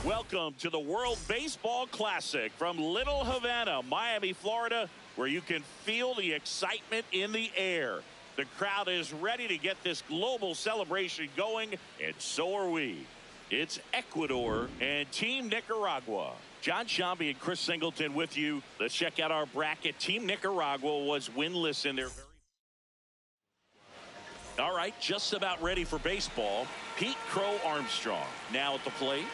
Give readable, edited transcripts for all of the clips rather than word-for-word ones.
Welcome to the World Baseball Classic from Little Havana, Miami, Florida, where you can feel the excitement in the air. The crowd is ready to get this global celebration going, and so are we. It's Ecuador and Team Nicaragua. John Shambi and Chris Singleton with you. Let's check out our bracket. Team Nicaragua was winless in their All right, just about ready for baseball. Pete Crow Armstrong now at the plate.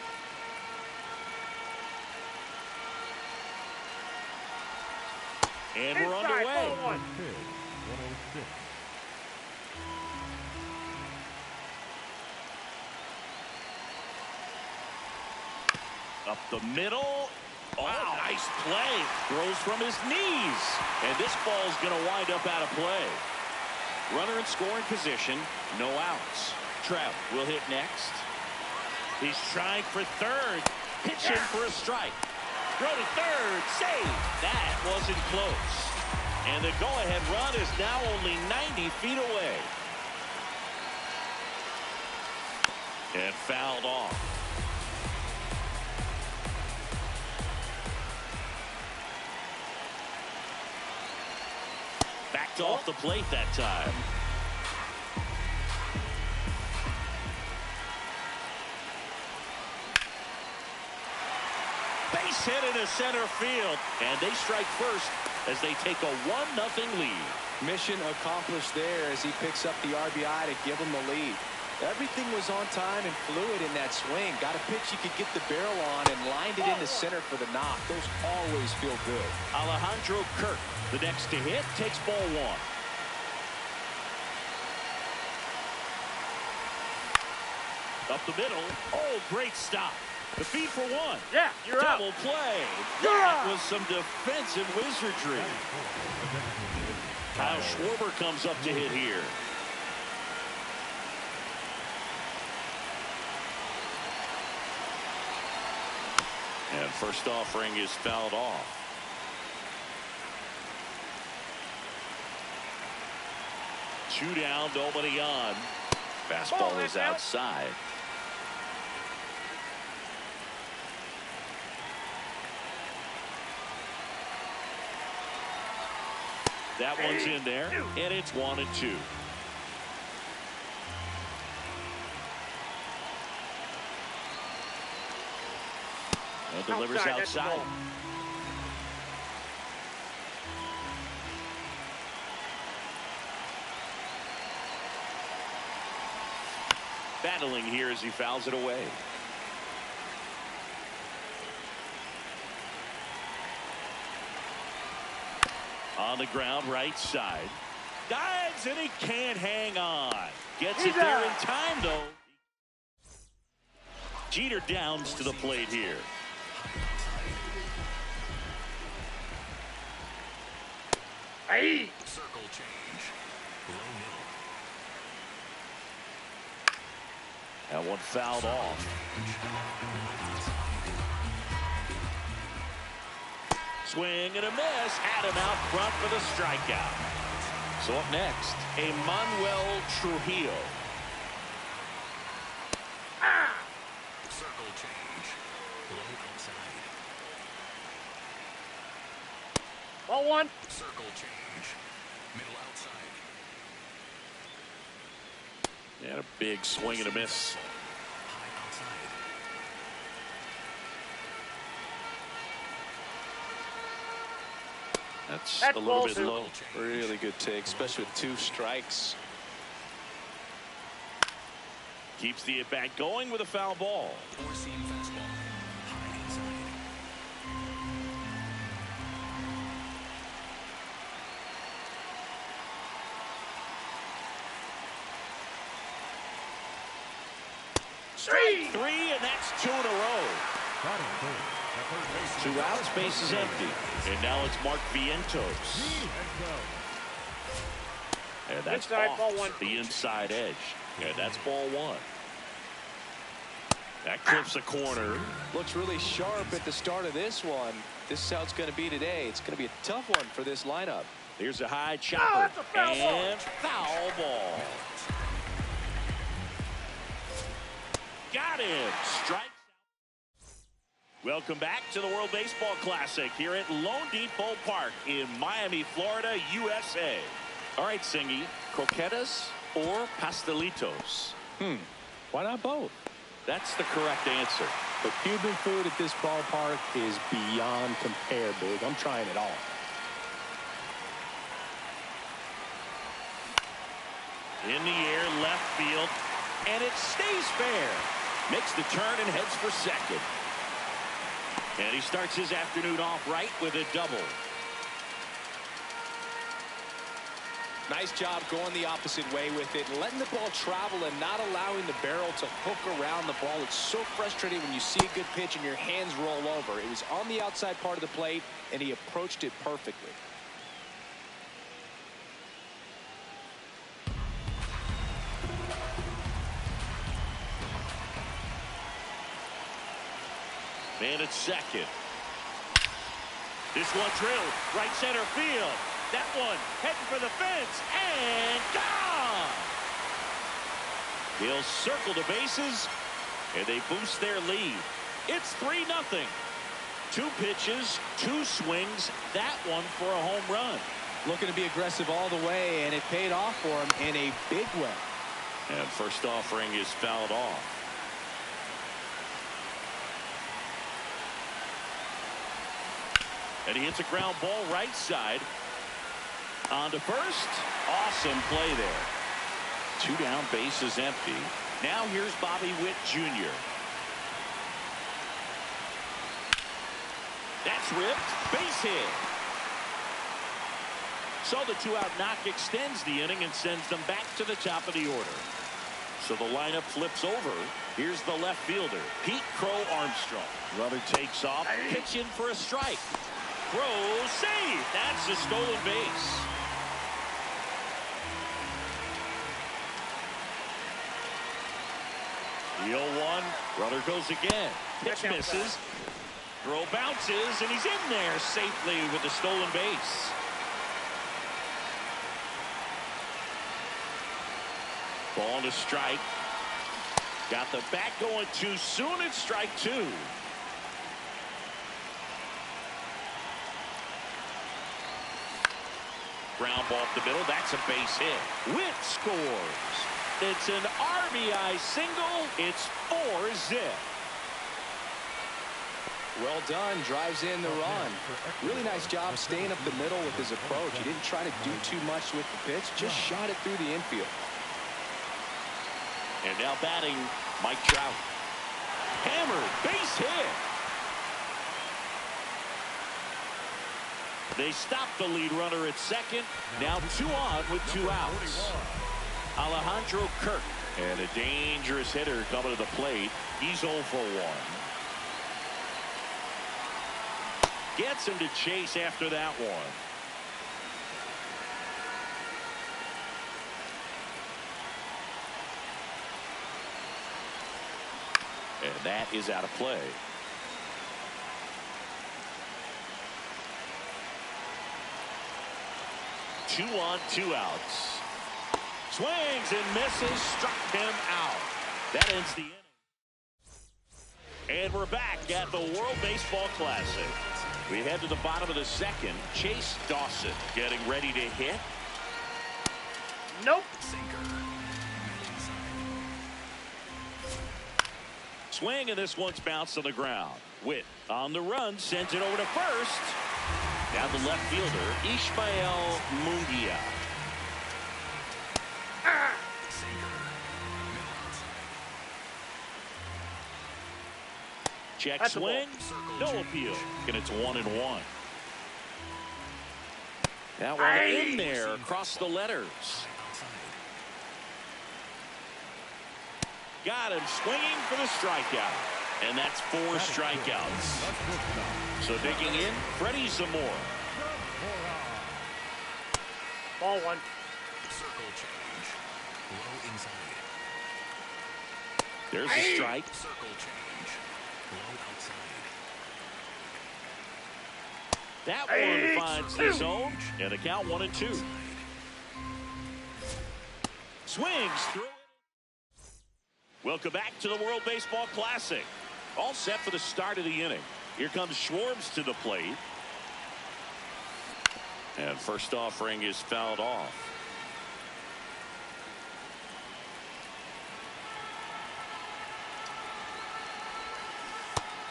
And we're underway. Up the middle. Oh, wow. Nice play. Throws from his knees. And this ball's going to wind up out of play. Runner in scoring position. No outs. Trev will hit next. He's trying for third. Pitching for a strike. Throw to third, save. That wasn't close. And the go-ahead run is now only 90 feet away. And fouled off. Backed off the plate that time. Base hit into center field, and they strike first as they take a 1-0 lead. Mission accomplished there as he picks up the RBI to give him the lead. Everything was on time and fluid in that swing. Got a pitch you could get the barrel on and lined it into center for the knock. Those always feel good. Alejandro Kirk, the next to hit, takes ball one. Up the middle. Oh, great stop. The feed for one. Yeah, you're Double out. Play. That was some defensive wizardry. Kyle Schwarber comes up to hit here. And first offering is fouled off. Two down, nobody on. Fastball is outside. That one's in there, and it's 1-2. And delivers outside. Battling here as he fouls it away. On the ground, right side. Dives, and he can't hang on. Gets it there in time, though. Jeter downs to the plate here. Hey! Circle change. Low middle. That one fouled off. Swing and a miss. Had him out front for the strikeout. So up next, Manuel Trujillo. Circle change. Low outside. Ball one. Circle change. Middle outside. And a big swing and a miss. High outside. That's a little bit low. Really good take, especially with 2 strikes. Keeps the at-bat going with a foul ball. Four-seam fastball. High inside. Strike 3, and that's 2 in a row. 2 outs, base is empty. And now it's Mark Vientos. And that's off the inside edge. And that's ball 1. That clips a corner. Looks really sharp at the start of this one. This is how it's going to be today. It's going to be a tough one for this lineup. Here's a high chopper. And foul ball. Got him. Strike. Welcome back to the World Baseball Classic here at Lone Depot Park in Miami, Florida, USA. All right, Singy, croquetas or pastelitos? Why not both? That's the correct answer. The Cuban food at this ballpark is beyond compare, Big. I'm trying it all. In the air, left field, and it stays fair. Makes the turn and heads for second. And he starts his afternoon off right with a double. Nice job going the opposite way with it, letting the ball travel and not allowing the barrel to hook around the ball. It's so frustrating when you see a good pitch and your hands roll over. It was on the outside part of the plate, and he approached it perfectly. Man at second. This one drilled right center field. That one heading for the fence and gone. He'll circle the bases and they boost their lead. It's 3-0. 2 pitches, 2 swings. That one for a home run. Looking to be aggressive all the way, and it paid off for him in a big way. And first offering is fouled off. And he hits a ground ball right side. On to first. Awesome play there. 2 down, bases empty. Now here's Bobby Witt Jr. That's ripped. Base hit. So the 2-out knock extends the inning and sends them back to the top of the order. So the lineup flips over. Here's the left fielder, Pete Crow Armstrong. Runner takes off. Pitch in for a strike. Throw, save. That's a stolen base. The 0-1. Runner goes again. Pitch misses. Throw bounces, and he's in there safely with the stolen base. Ball to strike. Got the bat going too soon. It's strike 2. Ground ball up the middle. That's a base hit. Witt scores. It's an RBI single. It's 4-zip. Well done. Drives in the run. Really nice job staying up the middle with his approach. He didn't try to do too much with the pitch. Just shot it through the infield. And now batting, Mike Trout. Hammered, base hit. They stop the lead runner at second. Now 2 on with 2 outs. Alejandro Kirk. And a dangerous hitter coming to the plate. He's 0 for 1. Gets him to chase after that one. And that is out of play. Two on, 2 outs. Swings and misses, struck him out. That ends the inning. And we're back at the World Baseball Classic. We head to the bottom of the second. Chase Dawson getting ready to hit. Nope. Swing, and this one's bounced on the ground. Witt on the run, sends it over to first. Down the left fielder, Ishmael Munguia. Check swing, no appeal, and it's 1-1. That one in there across the letters. Got him swinging for the strikeout, and that's 4 strikeouts. So digging in, Freddie Zamora. Ball 1. Circle change. Low inside. There's a strike. Circle change. Low outside. That one finds the zone, and the count 1-2. Swings through it. Welcome back to the World Baseball Classic. All set for the start of the inning. Here comes Schwartz to the plate. And first offering is fouled off.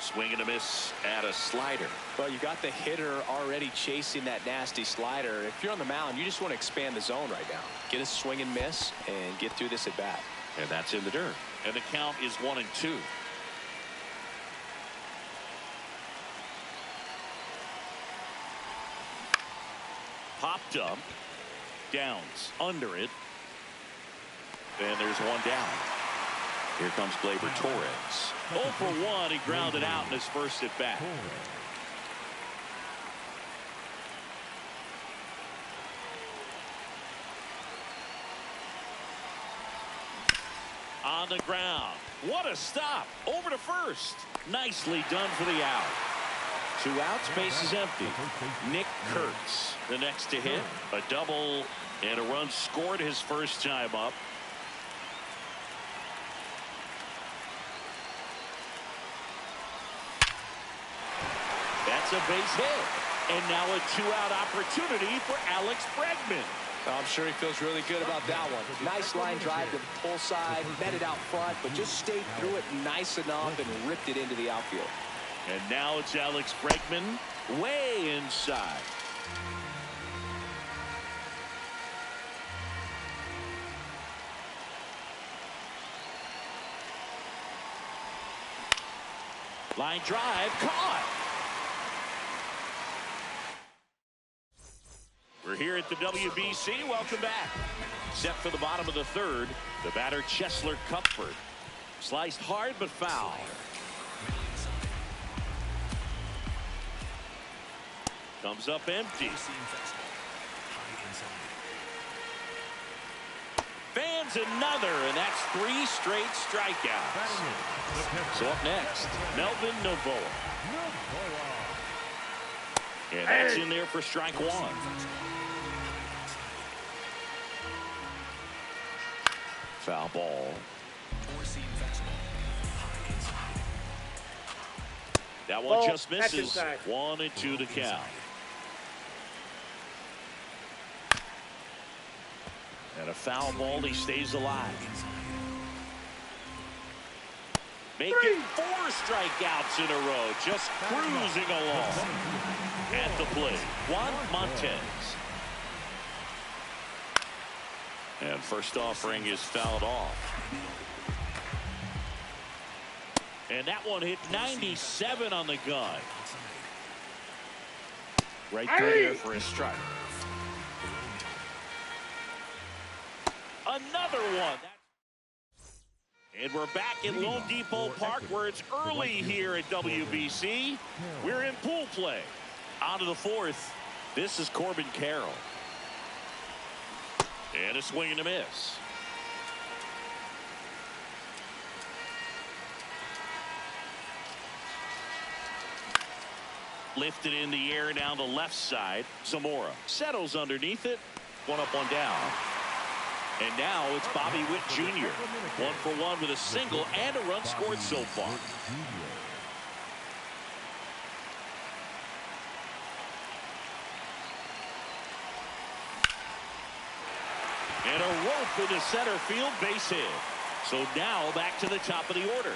Swing and a miss at a slider. Well, you got the hitter already chasing that nasty slider. If you're on the mound, you just want to expand the zone right now. Get a swing and miss and get through this at bat. And that's in the dirt. And the count is 1-2. Popped up. Downs under it. And there's one down. Here comes Gleyber Torres. 0 for 1. He grounded out in his first at bat. On the ground. What a stop. Over to first. Nicely done for the out. 2 outs, base is empty. Nick Kurtz, the next to hit. A double and a run scored his first time up. That's a base hit. And now a 2-out opportunity for Alex Bregman. I'm sure he feels really good about that one. Nice line drive to the pull side, met it out front, but just stayed through it nice enough and ripped it into the outfield. And now it's Alex Bregman way inside. Line drive caught. We're here at the WBC. Welcome back. Set for the bottom of the third. The batter, Cheslor Cuthbert. Sliced hard but foul. Comes up empty. Fans another, and that's 3 straight strikeouts. So up next, Melvin Novoa. And that's in there for strike 1. Foul ball. That one just misses. 1-2 the count. And a foul ball, he stays alive. Making 4 strikeouts in a row, just cruising along. At the plate, Juan Montez. And first offering is fouled off. And that one hit 97 on the gun. Right there for his strike. Another one. And we're back in Lone Depot Park where it's early here at WBC. We're in pool play. On to the fourth. This is Corbin Carroll. And a swing and a miss. Lifted in the air down the left side. Zamora settles underneath it. One up, one down. And now it's Bobby Witt Jr. 1 for 1 with a single and a run scored so far. And a rope into center field, base hit. So now back to the top of the order.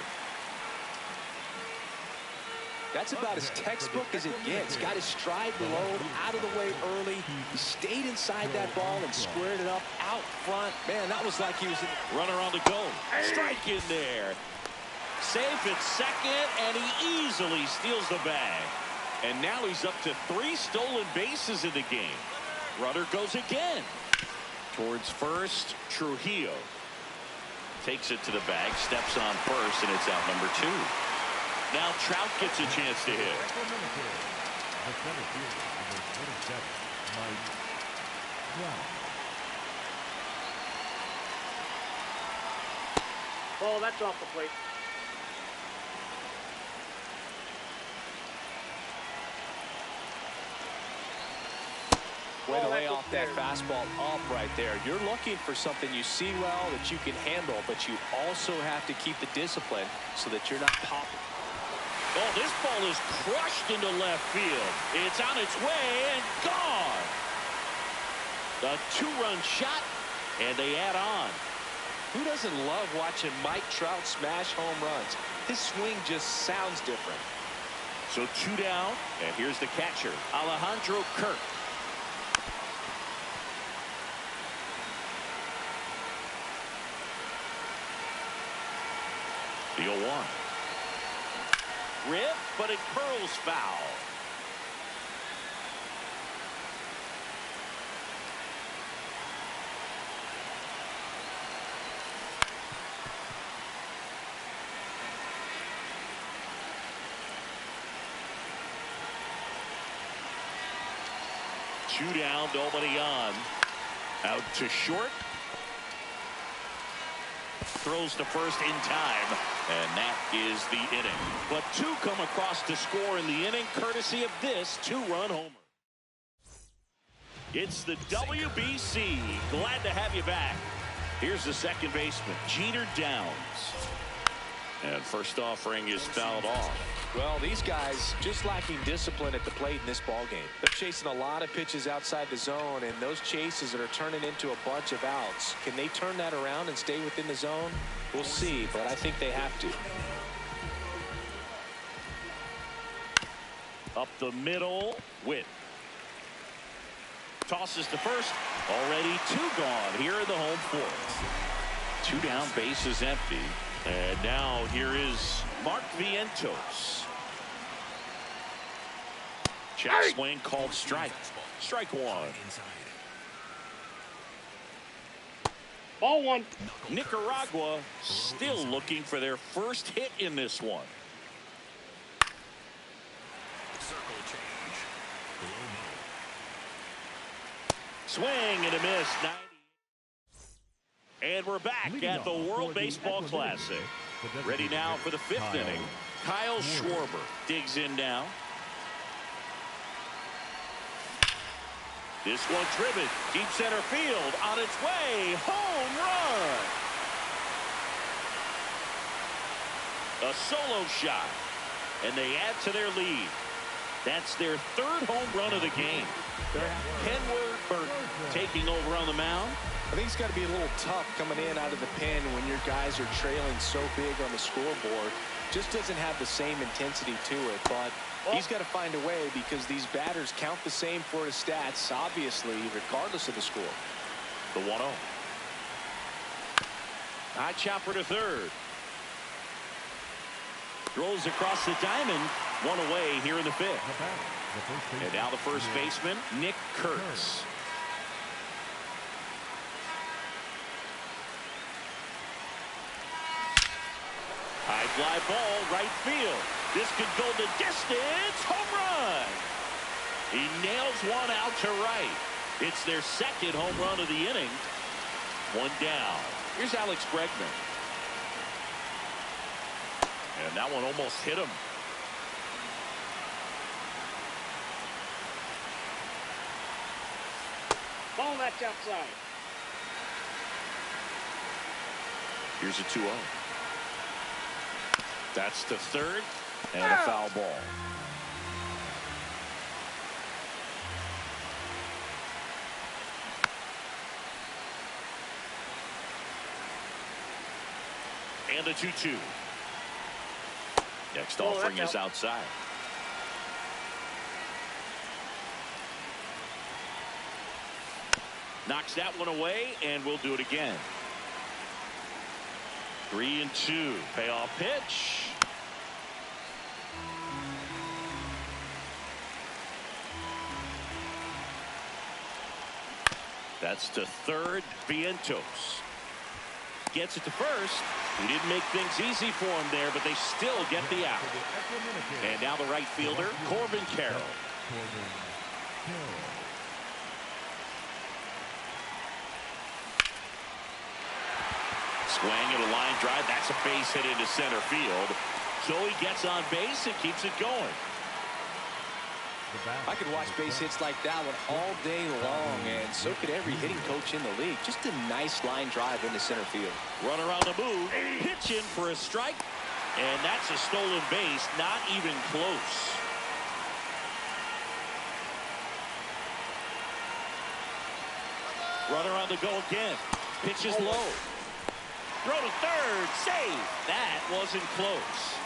That's about as textbook as it gets. Got his stride low, out of the way early. He stayed inside that ball and squared it up out front. Man, that was like he was in... Runner on the go. Strike in there. Safe at second, and he easily steals the bag. And now he's up to 3 stolen bases in the game. Runner goes again. Towards first, Trujillo. Takes it to the bag, steps on first, and it's out number 2. Now Trout gets a chance to hit. Oh, that's off the plate. Way to lay off that fastball up right there. You're looking for something you see well that you can handle, but you also have to keep the discipline so that you're not popping. Oh, this ball is crushed into left field. It's on its way and gone. A 2-run shot, and they add on. Who doesn't love watching Mike Trout smash home runs? His swing just sounds different. So 2 down, and here's the catcher, Alejandro Kirk. The 0-1. Rip, but it curls foul. Two down, nobody on. Out to short. Throws to first in time, and that is the inning. But 2 come across to score in the inning, courtesy of this 2-run homer. It's the WBC. Glad to have you back. Here's the second baseman, Jeter Downs. And first offering is fouled off. Well, these guys just lacking discipline at the plate in this ball game. They're chasing a lot of pitches outside the zone, and those chases that are turning into a bunch of outs. Can they turn that around and stay within the zone? We'll see, but I think they have to. Up the middle, Witt. Tosses to first. Already 2 gone here in the home fourth. 2 down, bases empty. And now here is Mark Vientos. Check swing called strike. Strike 1. Ball 1. Nicaragua still looking for their first hit in this one. Circle change. Below middle. Swing and a miss. 90. And we're back at the World Baseball Classic. Ready now for the 5th inning. Kyle Schwarber digs in now. This one driven deep center field, on its way, home run. A solo shot, and they add to their lead. That's their 3rd home run of the game. Kenworth Burton taking over on the mound. I think it's got to be a little tough coming in out of the pen when your guys are trailing so big on the scoreboard. Just doesn't have the same intensity to it, but he's got to find a way because these batters count the same for his stats, obviously, regardless of the score. The 1-0. High chopper to third. Throws across the diamond. One away here in the fifth. And now the first baseman, Nick Kurtz. High fly ball, right field. This could go the distance. Home run. He nails one out to right. It's their second home run of the inning. One down. Here's Alex Bregman. And that one almost hit him. Ball that's outside. Here's a 2-0. That's the third, and a foul ball. And a 2-2. Next offering is outside. Knocks that one away, and we'll do it again. 3-2. Payoff pitch. That's to third. Vientos gets it to first. He didn't make things easy for him there, but they still get the out. And now the right fielder, Corbin Carroll. Swing and a line drive. That's a base hit into center field. So he gets on base and keeps it going. I could watch base hits like that one all day long, and so could every hitting coach in the league. Just a nice line drive into center field. Runner on the move, pitching for a strike, and that's a stolen base, not even close. Runner on the go again. Pitch is low. Throw to third, save. That wasn't close.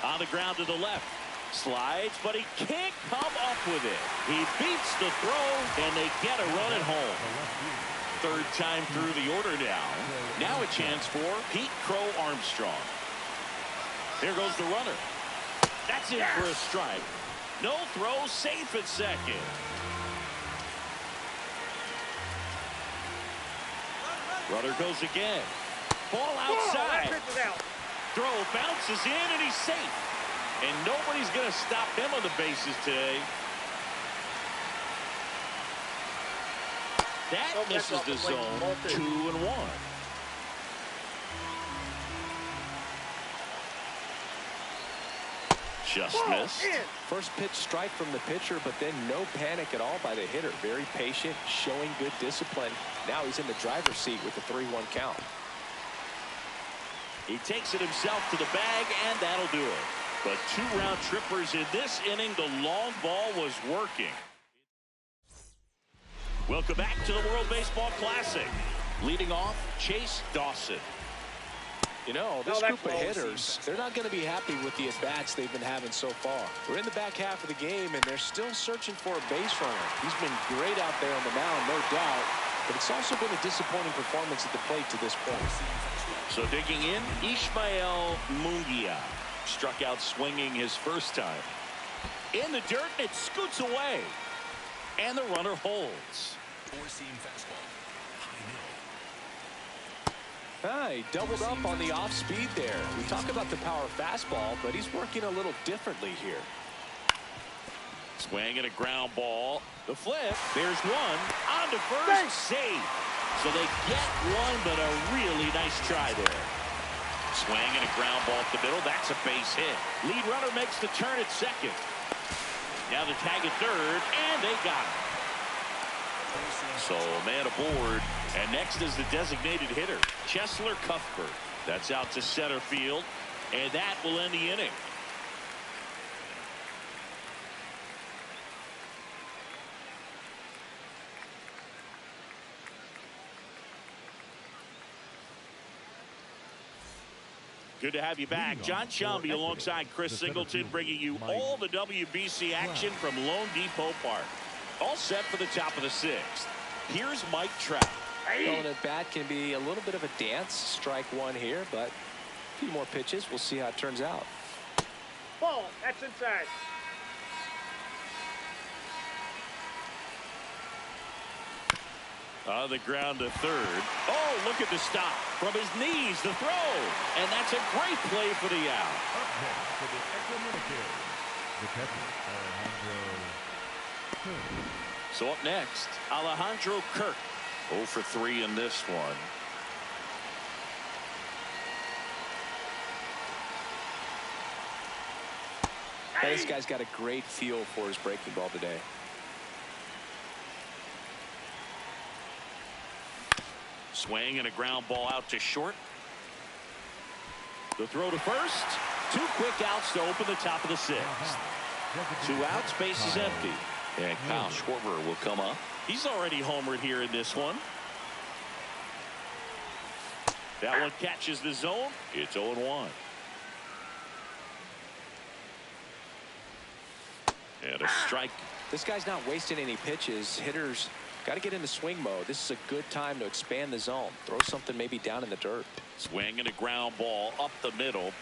On the ground to the left. Slides, but he can't come up with it. He beats the throw, and they get a run at home. Third time through the order now. Now a chance for Pete Crow Armstrong. Here goes the runner. That's it for a strike. No throw, safe at second. Runner goes again. Ball outside. Throw bounces in, and he's safe. And nobody's going to stop him on the bases today. That misses the zone. 2-1. Just missed. First pitch strike from the pitcher, but then no panic at all by the hitter. Very patient, showing good discipline. Now he's in the driver's seat with the 3-1 count. He takes it himself to the bag, and that'll do it. But 2 round trippers in this inning. The long ball was working. Welcome back to the World Baseball Classic. Leading off, Chase Dawson. You know, this group of hitters, they're not going to be happy with the at-bats they've been having so far. We're in the back half of the game, and they're still searching for a base runner. He's been great out there on the mound, no doubt, but it's also been a disappointing performance at the plate to this point. So digging in, Ishmael Munguia struck out swinging his first time. In the dirt, and it scoots away. And the runner holds. Four-seam fastball. He doubled up on the off-speed there. We talk about the power fastball, but he's working a little differently here. Swing and a ground ball. The flip. There's one. On to first. Save. So they get one, but a really nice try there. Swing and a ground ball up the middle. That's a base hit. Lead runner makes the turn at second. Now the tag at third, and they got him. So a man aboard, and next is the designated hitter, Chesler Cuthbert. That's out to center field, and that will end the inning. Good to have you back. John Shelby alongside Chris Singleton, bringing you all the WBC action from Lone Depot Park. All set for the top of the 6th. Here's Mike Trout. Throwing at bat can be a little bit of a dance. Strike one here, but a few more pitches. We'll see how it turns out. Ball. That's inside. On the ground to third. Oh, look at the stop. From his knees, the throw. And that's a great play for the out. Up next for the Ecuador, the catcher, Alejandro Kirk. So up next, Alejandro Kirk. 0 for 3 in this one. Now, this guy's got a great feel for his breaking ball today. Swing and a ground ball out to short. The throw to first. 2 quick outs to open the top of the 6th. 2 outs, base is empty. And Kyle Schwarber will come up. He's already homered here in this one. That one catches the zone. It's 0-1. And a strike. This guy's not wasting any pitches. Hitters got to get into swing mode. This is a good time to expand the zone. Throw something maybe down in the dirt. Swing and a ground ball up the middle.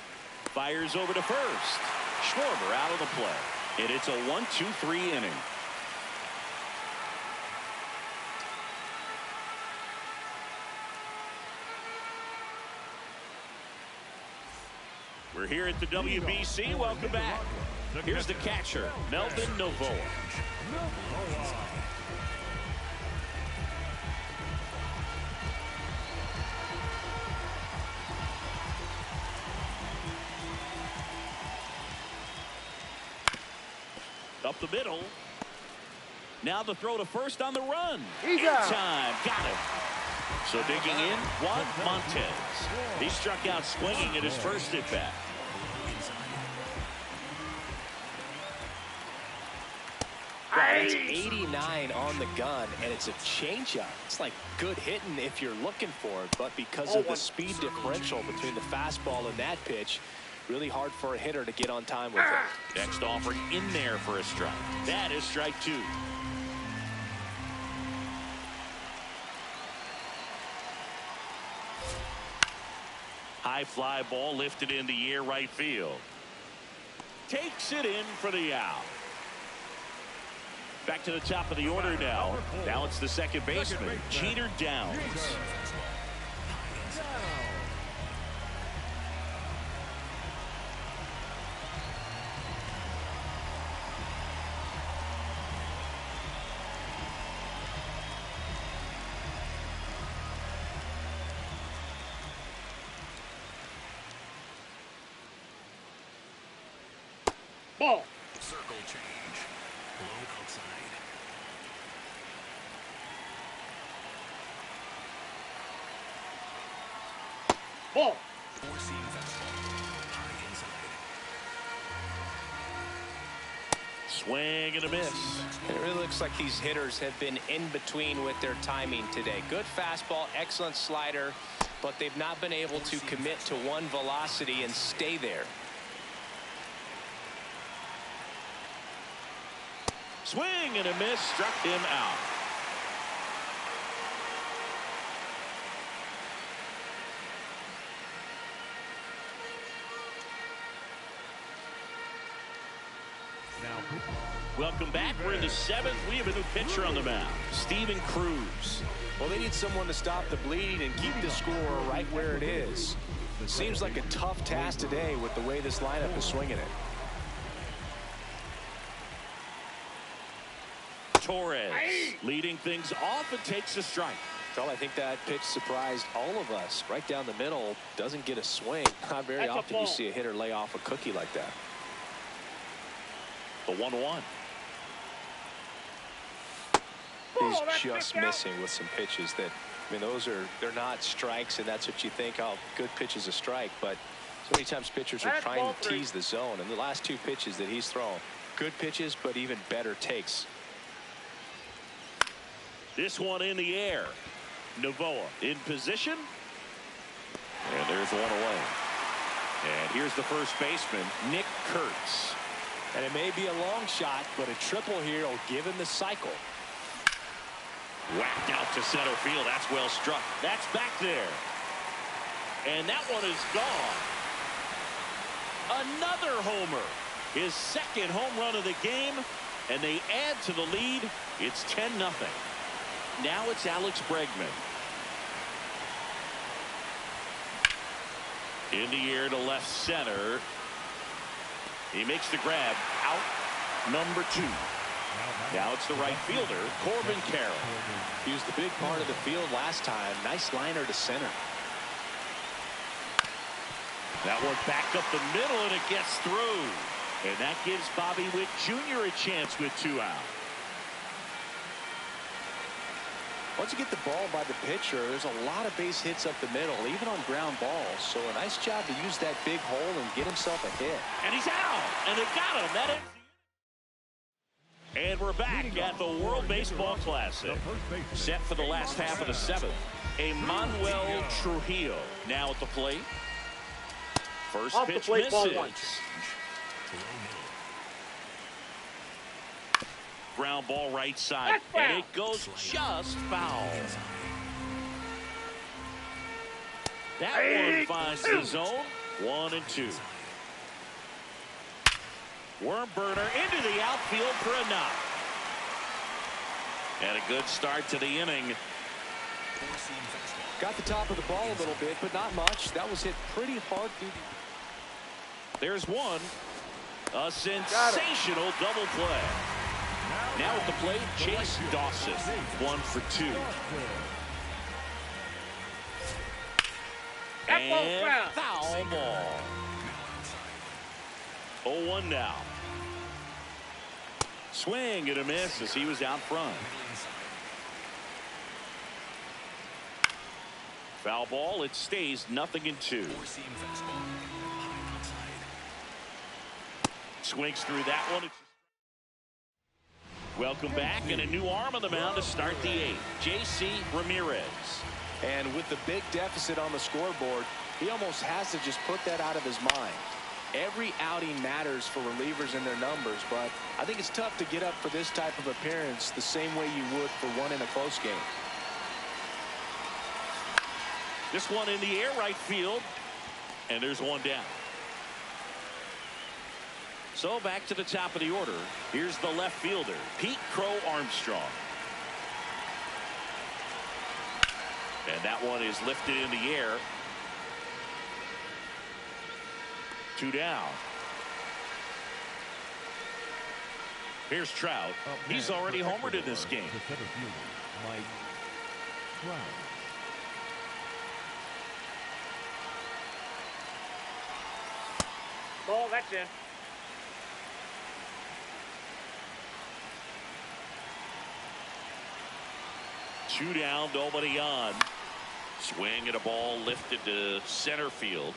Fires over to first. Schwarber out of the play. And it's a 1-2-3 inning. We're here at the WBC. Welcome back. Here's the catcher, Melvin Novoa. Up the middle. Now the throw to first on the run. In time. Got it. So digging in, Juan Montez. He struck out swinging at his first at bat. It's 89 on the gun, and it's a changeup. It's like good hitting if you're looking for it, but because of the speed differential between the fastball and that pitch, really hard for a hitter to get on time with it. Next offering in there for a strike. That is strike 2. High fly ball lifted in the air right field. Takes it in for the out. Back to the top of the order now. Now it's the second baseman, Jeter Downs. Ball. Circle change. Blown outside. Ball. Four-seam fastball. High inside. Swing and a miss. And it really looks like these hitters have been in between with their timing today. Good fastball, excellent slider, but they've not been able to commit to one velocity and stay there. Swing and a miss, struck him out. Welcome back. We're in the 7th. We have a new pitcher on the mound, Steven Cruz. Well, they need someone to stop the bleed and keep the score right where it is. It seems like a tough task today with the way this lineup is swinging it. Torres leading things off and takes a strike. Well, I think that pitch surprised all of us. Right down the middle, doesn't get a swing. Not very often you see a hitter lay off a cookie like that. The 1-1. He's just missing with some pitches that, I mean, they're not strikes, and that's what you think, oh, good pitch is a strike. But so many times pitchers are trying to tease the zone, and the last 2 pitches that he's thrown, good pitches, but even better takes. This one in the air. Novoa in position. And there's one away. And here's the first baseman, Nick Kurtz. And it may be a long shot, but a triple here will give him the cycle. Whacked out to center field. That's well struck. That's back there. And that one is gone. Another homer. His second home run of the game. And they add to the lead. It's 10-0. Now it's Alex Bregman. In the air to left center. He makes the grab. Out number 2. Now it's the right fielder, Corbin Carroll. He was the big part of the field last time. Nice liner to center. That one back up the middle, and it gets through. And that gives Bobby Witt Jr. a chance with 2 out. Once you get the ball by the pitcher, there's a lot of base hits up the middle, even on ground balls. So a nice job to use that big hole and get himself a hit. And he's out, and they got him. That ends. And we're back at the World Baseball Classic. Set for the last half of the 7th. Emmanuel Trujillo now at the plate. First Off the pitch plate, ball misses. 1. Ground ball right side. And it goes just foul. That one finds the zone. 1 and 2. Worm burner into the outfield for a knock. And a good start to the inning. Got the top of the ball a little bit, but not much. That was hit pretty hard. There's one. A sensational double play. Now at the plate, Chase Dawson. 1 for 2. And foul ball. 0-1 now. Swing and a miss as he was out front. Foul ball. It stays 0-2. Swings through that one. Welcome back, and a new arm on the mound to start the 8th. J.C. Ramirez. And with the big deficit on the scoreboard, he almost has to just put that out of his mind. Every outing matters for relievers and their numbers, but I think it's tough to get up for this type of appearance the same way you would for one in a close game. This one in the air right field, and there's one down. So back to the top of the order. Here's the left fielder, Pete Crow Armstrong. And that one is lifted in the air. 2 down. Here's Trout. He's already homered in this game. Ball, that's in. Two down, nobody on. Swing and a ball lifted to center field.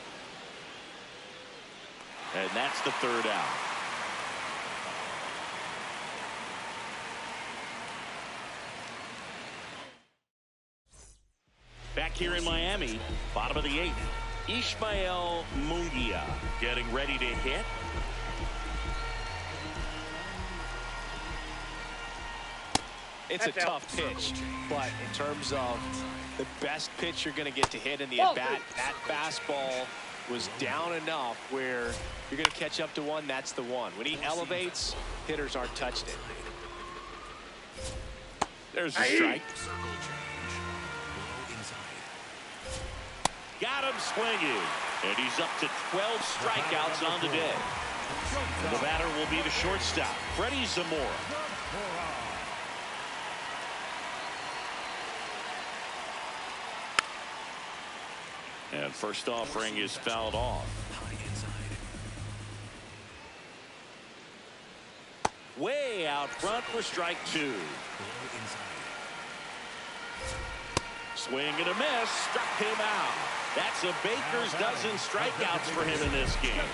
And that's the 3rd out. Back here in Miami, bottom of the 8th. Ishmael Munguia getting ready to hit. It's a tough pitch, but in terms of the best pitch you're going to get to hit in the at-bat, that fastball was down enough where you're going to catch up to one. That's the one. When he elevates, hitters aren't touched it. There's a strike. Got him swinging, and he's up to 12 strikeouts on the day. The batter will be the shortstop, Freddie Zamora. And first offering is fouled off. Way out front for strike 2. Swing and a miss, struck him out. That's a baker's dozen strikeouts for him in this game.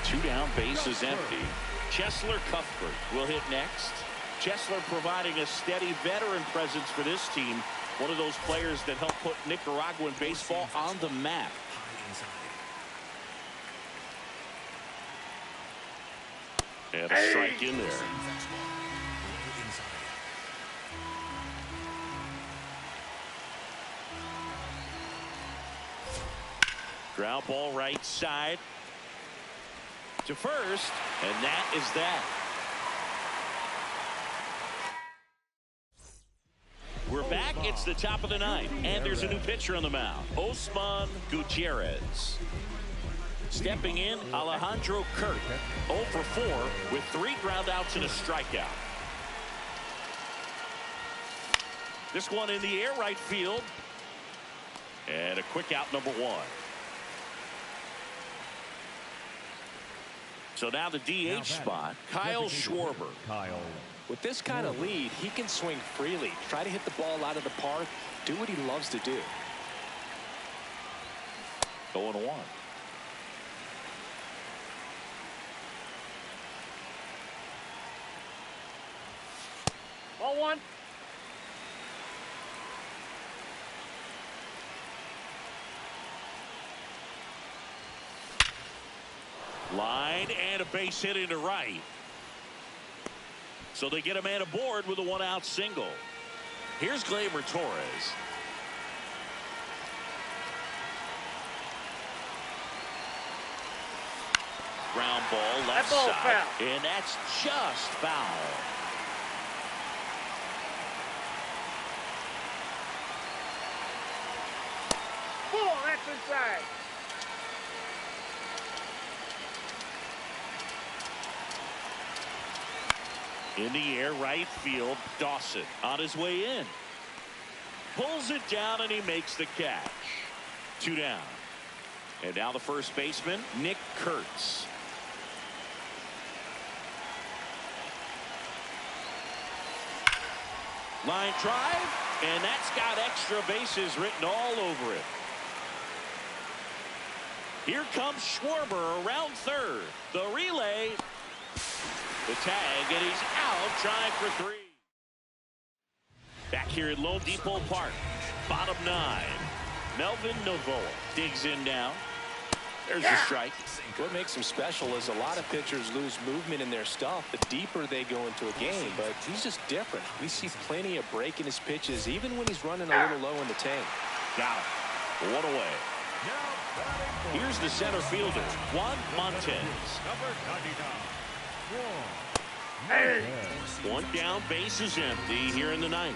2 down, base is empty. Chesler Cuthbert will hit next. Chesler providing a steady veteran presence for this team. One of those players that helped put Nicaraguan baseball on the map. And a strike in there. Ground ball right side to first, and that is that. We're back. It's the top of the ninth, and there's a new pitcher on the mound, Osman Gutierrez. Stepping in, Alejandro Kirk, 0 for 4 with 3 groundouts and a strikeout. This one in the air, right field, and a quick out, number 1. So now the DH spot, Kyle Schwarber. With this kind of lead, he can swing freely, try to hit the ball out of the park, do what he loves to do. 0-1. Ball 1. Line and a base hit into right. So they get a man aboard with a 1-out single. Here's Gleyber Torres. Ground ball left side. Foul. And that's just foul. Oh, that's inside. In the air, right field, Dawson on his way in. Pulls it down and he makes the catch. 2 down. And now the first baseman, Nick Kurtz. Line drive, and that's got extra bases written all over it. Here comes Schwarber around third. The relay. The tag, and he's out trying for 3. Back here at Lone Depot Park, bottom 9. Melvin Novoa digs in now. There's the strike. What makes him special is a lot of pitchers lose movement in their stuff the deeper they go into a game, but he's just different. We see plenty of break in his pitches, even when he's running a little low in the tank. Got him. 1 away. Here's the center fielder, Juan Montez. Number 99. 1 down, base is empty here in the 9th.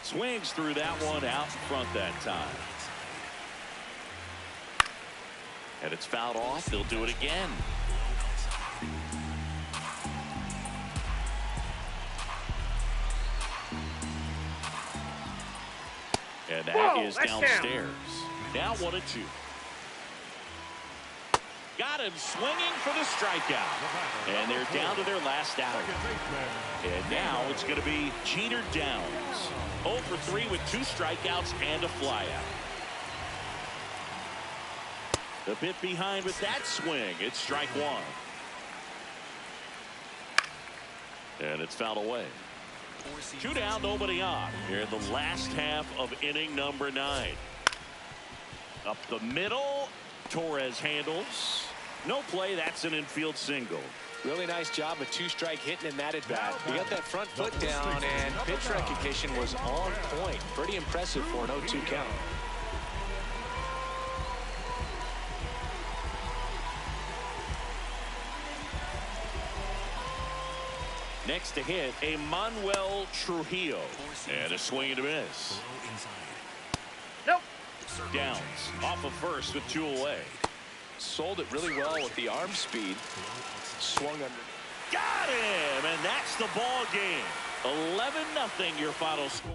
Swings through that one out in front that time. And it's fouled off. They'll do it again. And that is downstairs. Now 1-2. Got him swinging for the strikeout. And they're down to their last out. And now it's going to be Jeter Downs. 0 for 3 with 2 strikeouts and a flyout. The bit behind with that swing. It's strike 1. And it's fouled away. 2 down, nobody on. Here in the last half of inning number 9. Up the middle. Torres handles. No play. That's an infield single. Really nice job of 2-strike hitting in that at bat. He got that front foot down, and pitch recognition was on point. Pretty impressive for an 0-2 count. Next to hit, Emmanuel Trujillo. And a swing and a miss. Nope. Downs off of first with 2 away. Sold it really well with the arm speed. Swung under. Got him, and that's the ball game. 11-0 your final score.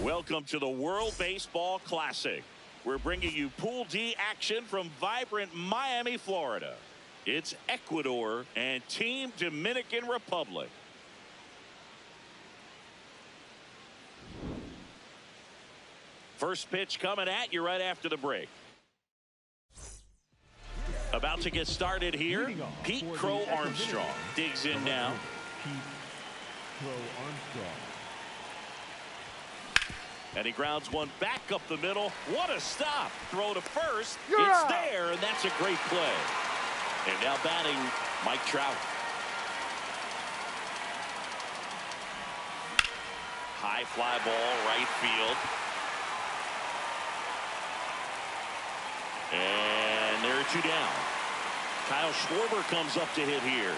Welcome to the World Baseball Classic. We're bringing you Pool D action from vibrant Miami, Florida. It's Ecuador and Team Dominican Republic. First pitch coming at you right after the break. About to get started here. Pete Crow Armstrong digs in now. Pete Crow Armstrong. And he grounds one back up the middle. What a stop. Throw to first. You're it's out. there, and that's a great play. And now batting, Mike Trout. High fly ball, right field. And there are two down. Kyle Schwarber comes up to hit here.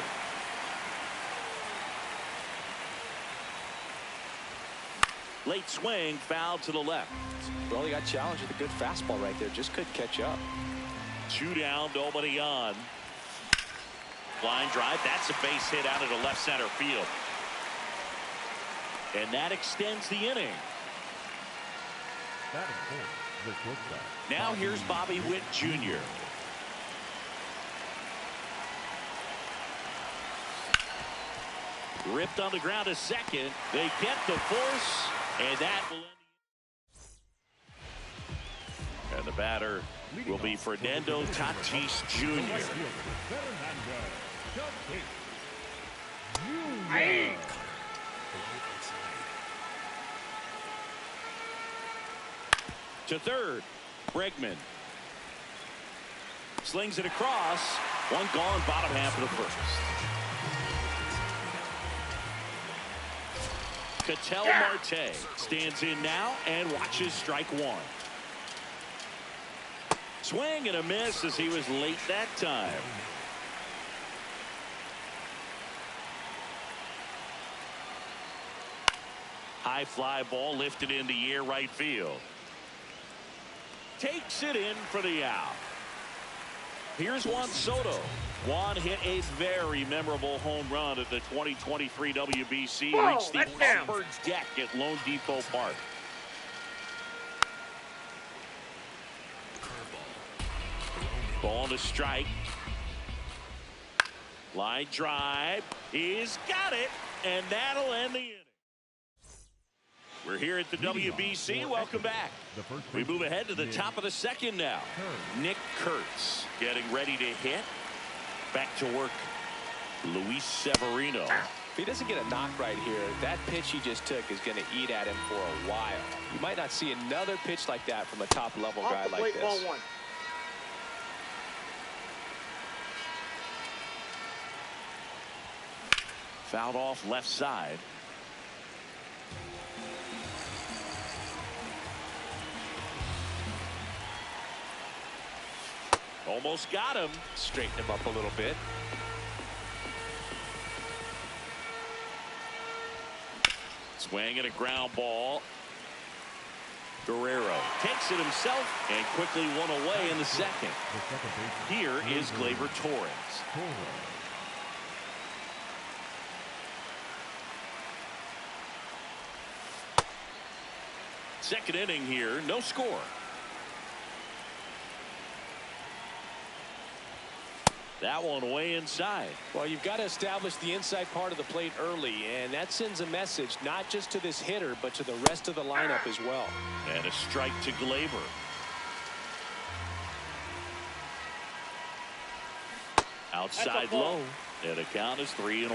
Late swing, foul to the left. Well, he got challenged with a good fastball right there. Just couldn't catch up. Two down, nobody on. Line drive. That's a base hit out of the left center field. And that extends the inning. Batting fourth, the shortstop. Now here's Bobby Witt Jr. Ripped on the ground to second. They get the force, and that will end. And the batter will be Fernando Tatis Jr. Hey. To third, Bregman. Slings it across. One gone, bottom half of the first. Ketel Marte stands in now and watches strike one. Swing and a miss as he was late that time. High fly ball lifted in the air right field. Takes it in for the out. Here's Juan Soto. Juan hit a very memorable home run at the 2023 WBC. Whoa, Reached the that's down. upper deck at Lone Depot Park. Ball to strike. Line drive. He's got it, and that'll end the inning. We're here at the WBC. Welcome back. We move ahead to the top of the second now. Nick Kurtz getting ready to hit. Back to work, Luis Severino. If he doesn't get a knock right here, that pitch he just took is going to eat at him for a while. You might not see another pitch like that from a top-level guy like this. Ball one. Fouled off left side. Almost got him. Straighten him up a little bit. Swing and a ground ball. Guerrero takes it himself and quickly one away in the second. Here is Gleyber Torres. Second inning here, no score. That one way inside. Well, you've got to establish the inside part of the plate early, and that sends a message not just to this hitter, but to the rest of the lineup as well. And a strike to Glaber. Outside low. And the count is 3-1.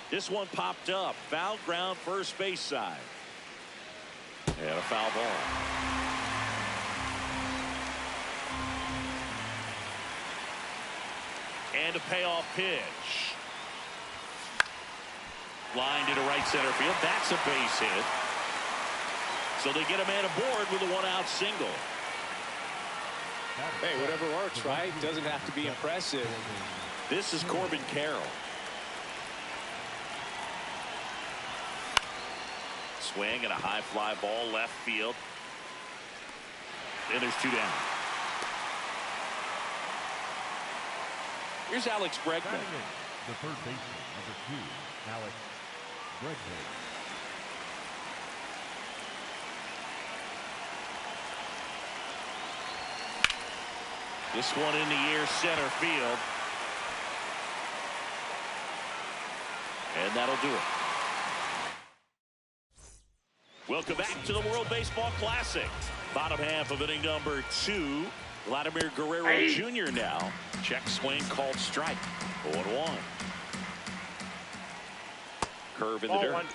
This one popped up. Foul ground, first base side. And a foul ball. And a payoff pitch. Line to right center field. That's a base hit. So they get a man aboard with a one-out single. Hey, whatever works, right? Doesn't have to be impressive. This is Corbin Carroll. Swing and a high fly ball left field. And there's 2 down. Here's Alex Bregman. The third baseman, number 2, Alex Bregman. This one in the air, center field. And that'll do it. Welcome back to the World Baseball Classic. Bottom half of inning number 2. Vladimir Guerrero Jr. now. Check swing called strike. 0-1. Curve in the dirt.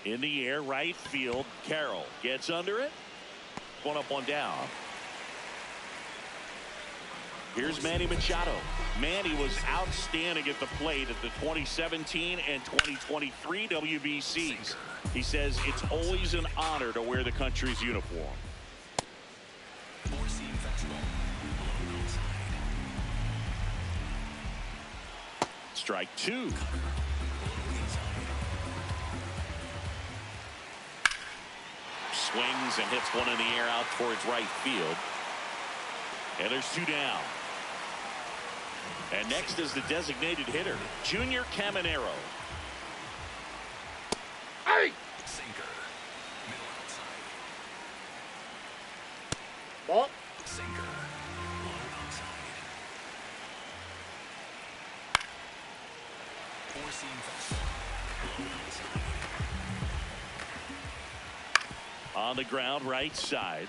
In the air, right field. Carroll gets under it. One up, one down. Here's Manny Machado. Manny was outstanding at the plate at the 2017 and 2023 WBCs. He says it's always an honor to wear the country's uniform. Strike 2. Swings and hits one in the air out towards right field. And there's 2 down. And next is the designated hitter, Junior Caminero. Hey! Sinker. Middle outside. Ball. Sinker. Low outside. Four-seam fastball. Low outside. On the ground, right side.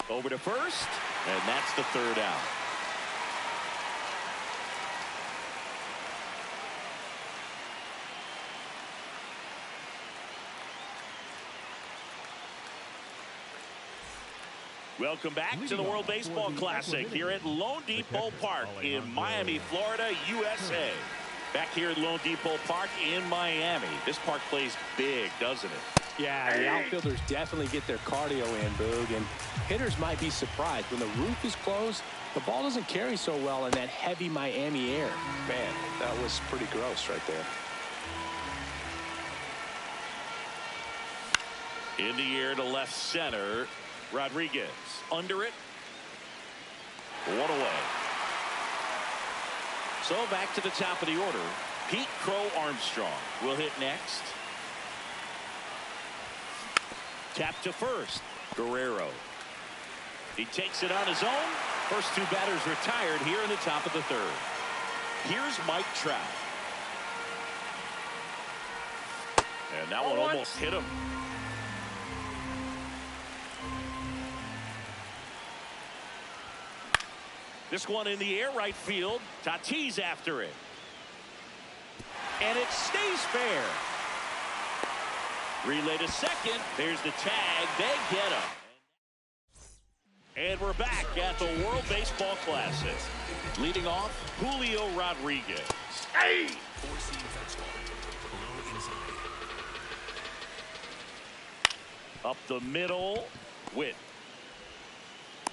Over to first, and that's the 3rd out. Welcome back to the World Baseball Classic here at Lone Depot Park in Miami, Florida, USA. Back here at Lone Depot Park in Miami. This park plays big, doesn't it? Yeah, the outfielders definitely get their cardio in, Boog, and hitters might be surprised. When the roof is closed, the ball doesn't carry so well in that heavy Miami air. Man, that was pretty gross right there. In the air to left center. Rodriguez under it. 1 away. So back to the top of the order. Pete Crow Armstrong will hit next. Tap to first. Guerrero. He takes it on his own. First 2 batters retired here in the top of the 3rd. Here's Mike Trout. And that one almost hit him. This one in the air, right field. Tatis after it. And it stays fair. Relay to second. There's the tag. They get him. And we're back at the World Baseball Classic. Leading off, Julio Rodriguez. Hey! Four-seam fastball. Low inside. Up the middle. Witt.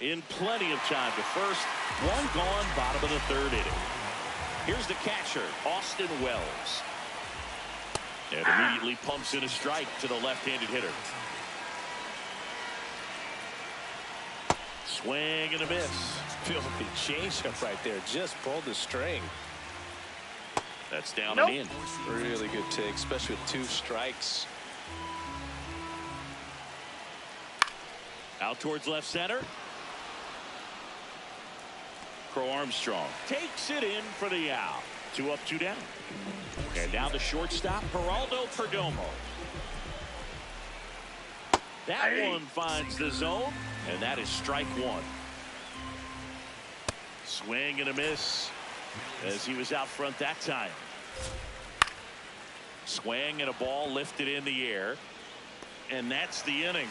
In plenty of time to first. 1 gone, bottom of the 3rd inning. Here's the catcher, Austin Wells. And immediately pumps in a strike to the left-handed hitter. Swing and a miss. Filthy changeup right there. Just pulled the string. That's down Nope. and in. Really good take, especially with 2 strikes. Out towards left center. Crow Armstrong takes it in for the out. 2 up, 2 down. And now the shortstop, Geraldo Perdomo. That one finds the zone, and that is strike 1. Swing and a miss as he was out front that time. Swing and a ball lifted in the air, and that's the inning.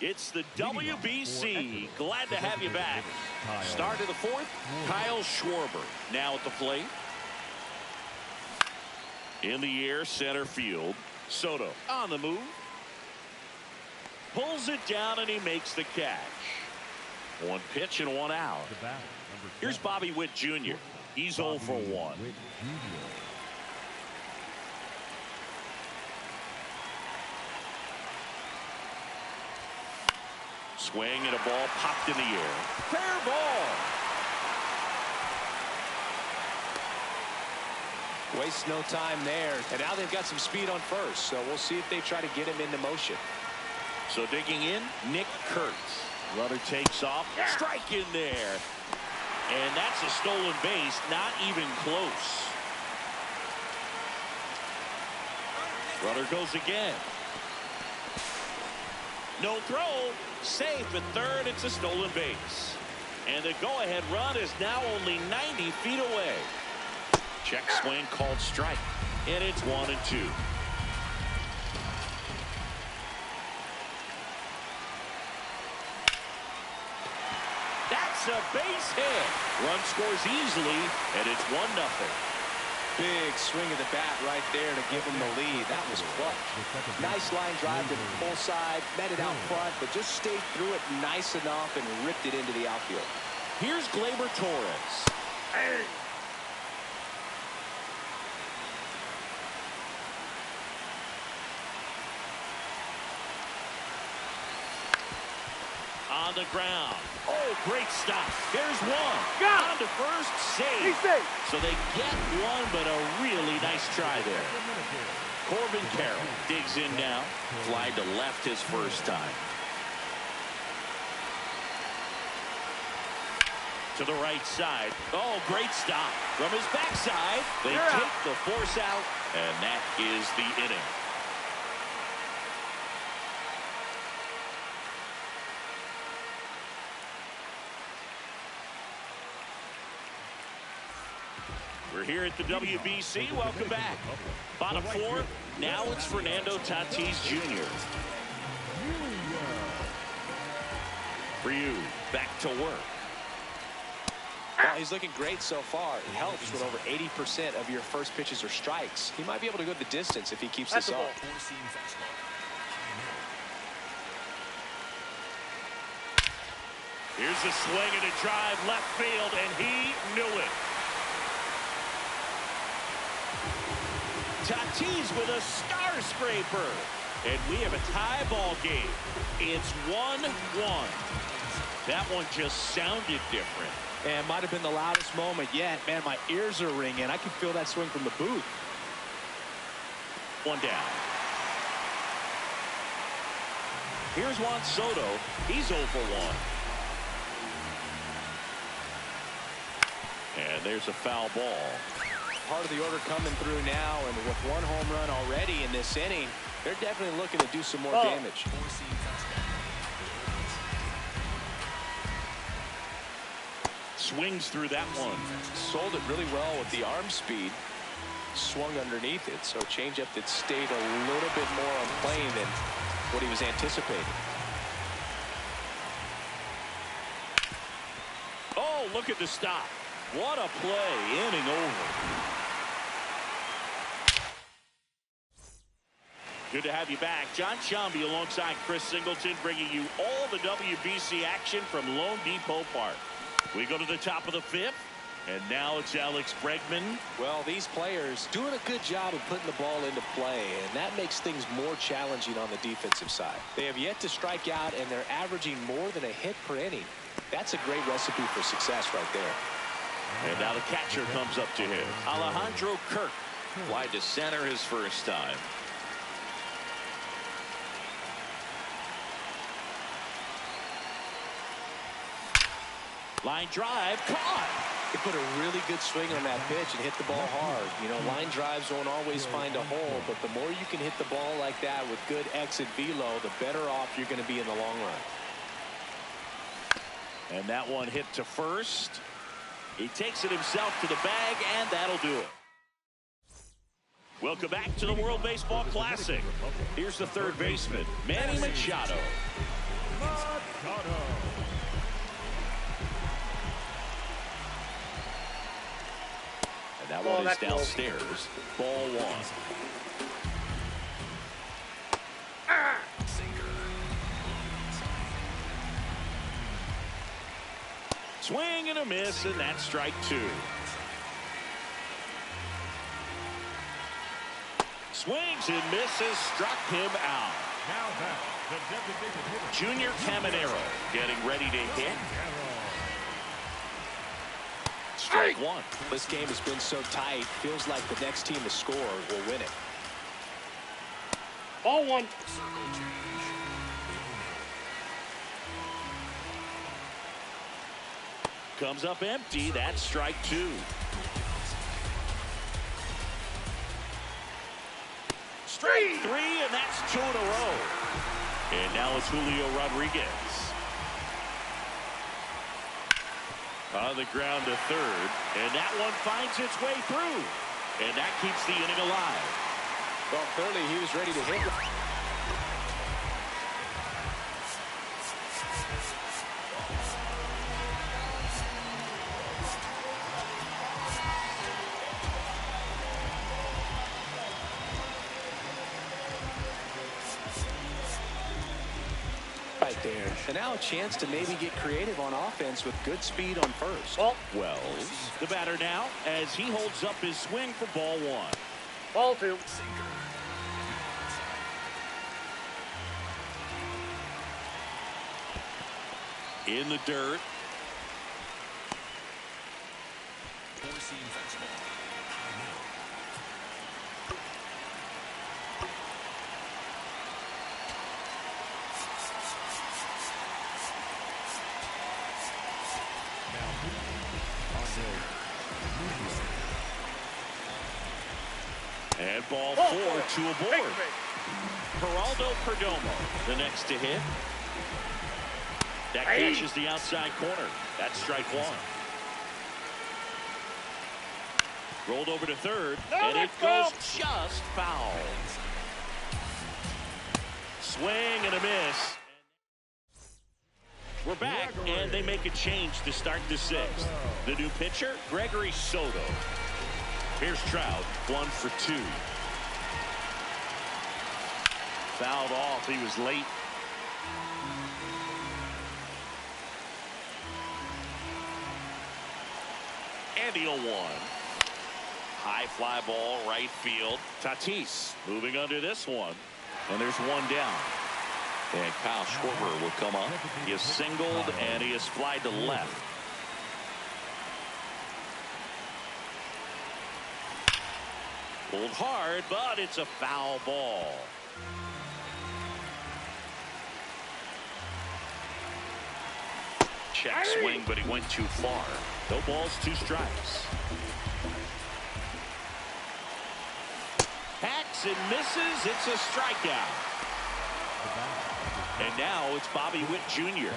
It's the WBC. Glad to have you back. Start of the 4th, Kyle Schwarber now at the plate. In the air, center field. Soto on the move. Pulls it down, and he makes the catch. 1 pitch and 1 out. Here's Bobby Witt Jr. He's 0 for 1. Swing and a ball popped in the air. Fair ball. Waste no time there. And now they've got some speed on first. So we'll see if they try to get him into motion. So digging in, Nick Kurtz. Runner takes off. Strike in there. And that's a stolen base. Not even close. Runner goes again. No throw. Safe at third. It's a stolen base. And the go-ahead run is now only 90 feet away. Check swing called strike. And it's 1-2. That's a base hit. Run scores easily, and it's 1-0. Big swing of the bat right there to give him the lead. That was clutch. Nice line drive to the full side, met it out front, but just stayed through it nice enough and ripped it into the outfield. Here's Gleyber Torres. Hey. On the ground. Oh, great stop. There's one. Got On to first, save. He's safe. So they get one, but a really nice try there. Corbin Carroll digs in now. Fly to left his first time. To the right side. Oh, great stop. From his backside, they take the force out, and that is the inning. We're here at the WBC. Welcome back. Bottom 4. Now it's Fernando Tatis Jr. For you, back to work. Well, he's looking great so far. It helps when over 80% of your first pitches are strikes. He might be able to go the distance if he keeps this up. Here's a swing and a drive left field, and he knew it. Tatis with a skyscraper, and we have a tie ball game. It's 1-1. That one just sounded different. And might have been the loudest moment yet. Man, my ears are ringing. I can feel that swing from the booth. 1 down. Here's Juan Soto. He's 0 for 1. And there's a foul ball. Part of the order coming through now, and with 1 home run already in this inning, they're definitely looking to do some more damage. Swings through that one. Sold it really well with the arm speed. Swung underneath it, so changeup that stayed a little bit more on plane than what he was anticipating. Oh, look at the stop. What a play. Inning over. Good to have you back. John Shambi alongside Chris Singleton, bringing you all the WBC action from Lone Depot Park. We go to the top of the 5th, and now it's Alex Bregman. Well, these players doing a good job of putting the ball into play, and that makes things more challenging on the defensive side. They have yet to strike out, and they're averaging more than a hit per inning. That's a great recipe for success right there. And now the catcher comes up to him. Alejandro Kirk. Wide to center his first time. Line drive caught. He put a really good swing on that pitch and hit the ball hard. You know, line drives won't always find a hole, but the more you can hit the ball like that with good exit velo, the better off you're going to be in the long run. And that one hit to first. He takes it himself to the bag, and that'll do it. Welcome back to the World Baseball Classic. Here's the third baseman, Manny Machado. And that one is downstairs. Ball one. Swing and a miss, and that's strike two. Swings and misses, struck him out. Now back, the designated hitter. Junior Caminero getting ready to hit. Strike one. This game has been so tight, feels like the next team to score will win it. Ball one. Comes up empty. That's strike two. Strike three, and that's two in a row. And now it's Julio Rodriguez. On the ground to third, and that one finds its way through. And that keeps the inning alive. Well, clearly he was ready to hit. Right there. And now a chance to maybe get creative on offense with good speed on first. Wells, the batter now, as he holds up his swing for ball one. Ball two. In the dirt. Four-seam fastball. High middle. And ball four, two aboard. Geraldo Perdomo, the next to hit. That catches the outside corner. That's strike one. Rolled over to third, and it goes just foul. Swing and a miss. We're back, and they make a change to start the sixth. The new pitcher, Gregory Soto. Here's Trout, 1 for 2. Fouled off. He was late. And the 0-1. High fly ball, right field. Tatis moving under this one. And there's one down. And Kyle Schwarber will come up. He has singled, and he has flied to left. Pulled hard, but it's a foul ball. Check swing, but he went too far. No balls, 2 strikes. Hacks and misses. It's a strikeout. And now it's Bobby Witt Jr.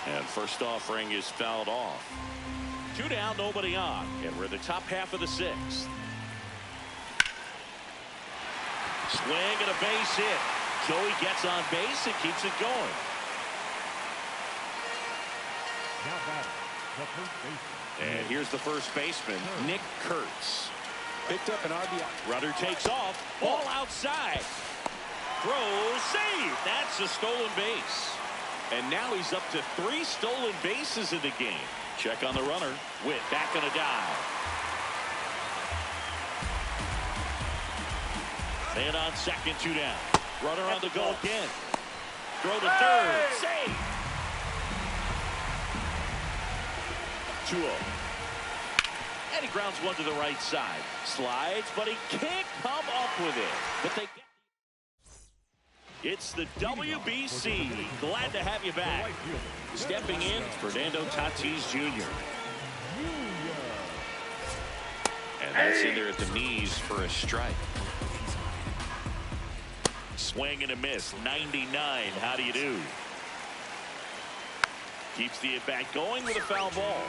And first offering is fouled off. 2 down, nobody on. And we're in the top half of the 6th. Swing and a base hit. Joey gets on base and keeps it going. Now batting, the first baseman. And here's the first baseman, Nick Kurtz. Picked up an RBI. Runner takes off. Ball outside. Throws, save. That's a stolen base. And now he's up to 3 stolen bases in the game. Check on the runner. Witt back on a dive. And on second, 2 down. Runner on the go again. Throw to third. Save. 2-0. And he grounds one to the right side. Slides, but he can't come up with it. But they get. It's the WBC. Glad to have you back. Stepping in, Fernando Tatis Jr. And that's in there at the knees for a strike. Swing and a miss. 99. How do you do? Keeps the at-bat going with a foul ball.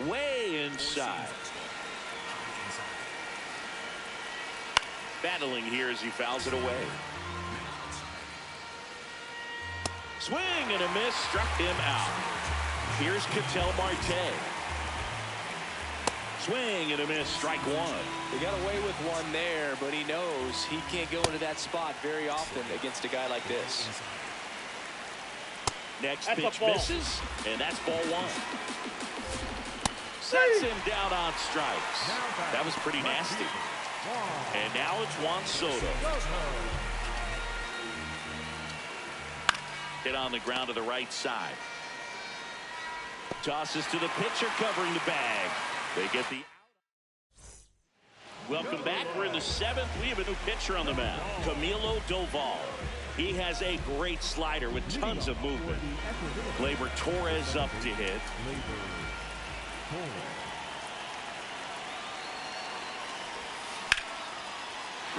Way inside. Battling here as he fouls it away. Swing and a miss. Struck him out. Here's Ketel Marte. Swing and a miss. Strike one. They got away with one there, but he knows he can't go into that spot very often against a guy like this. Next pitch misses, and that's ball one. Sets him down on strikes. That was pretty nasty. And now it's Juan Soto. Hit on the ground to the right side. Tosses to the pitcher covering the bag. They get the out. Welcome back. We're in the 7th. We have a new pitcher on the mound, Camilo Doval. He has a great slider with tons of movement. Gleyber Torres up to hit.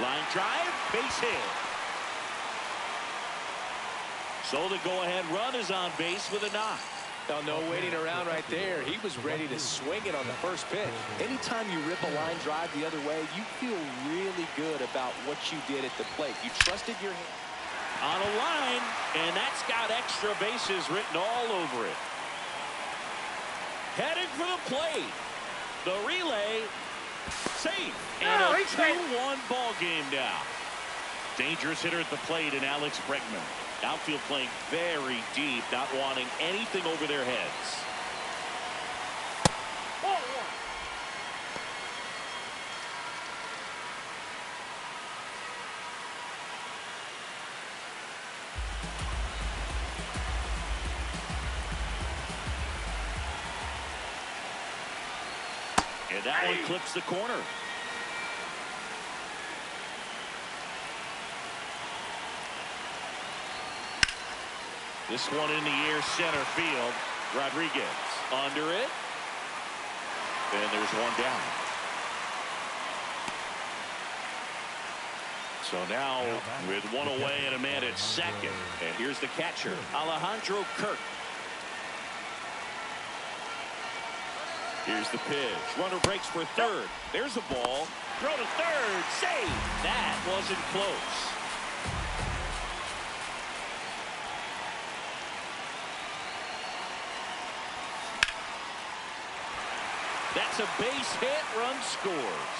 Line drive, base hit. So the go-ahead run is on base with a knock. Now, no waiting around right there. He was ready to swing it on the first pitch. Anytime you rip a line drive the other way, you feel really good about what you did at the plate. You trusted your hand. On a line, and that's got extra bases written all over it. Headed for the plate. The relay, safe. And a 2-1 ball game now. Dangerous hitter at the plate in Alex Bregman. Outfield playing very deep, not wanting anything over their heads. And that one clips the corner. This one in the air, center field. Rodriguez under it. And there's one down. So now with one away and a man at second. And here's the catcher, Alejandro Kirk. Here's the pitch. Runner breaks for third. There's a ball. Throw to third. Save. That wasn't close. That's a base hit. Run scores.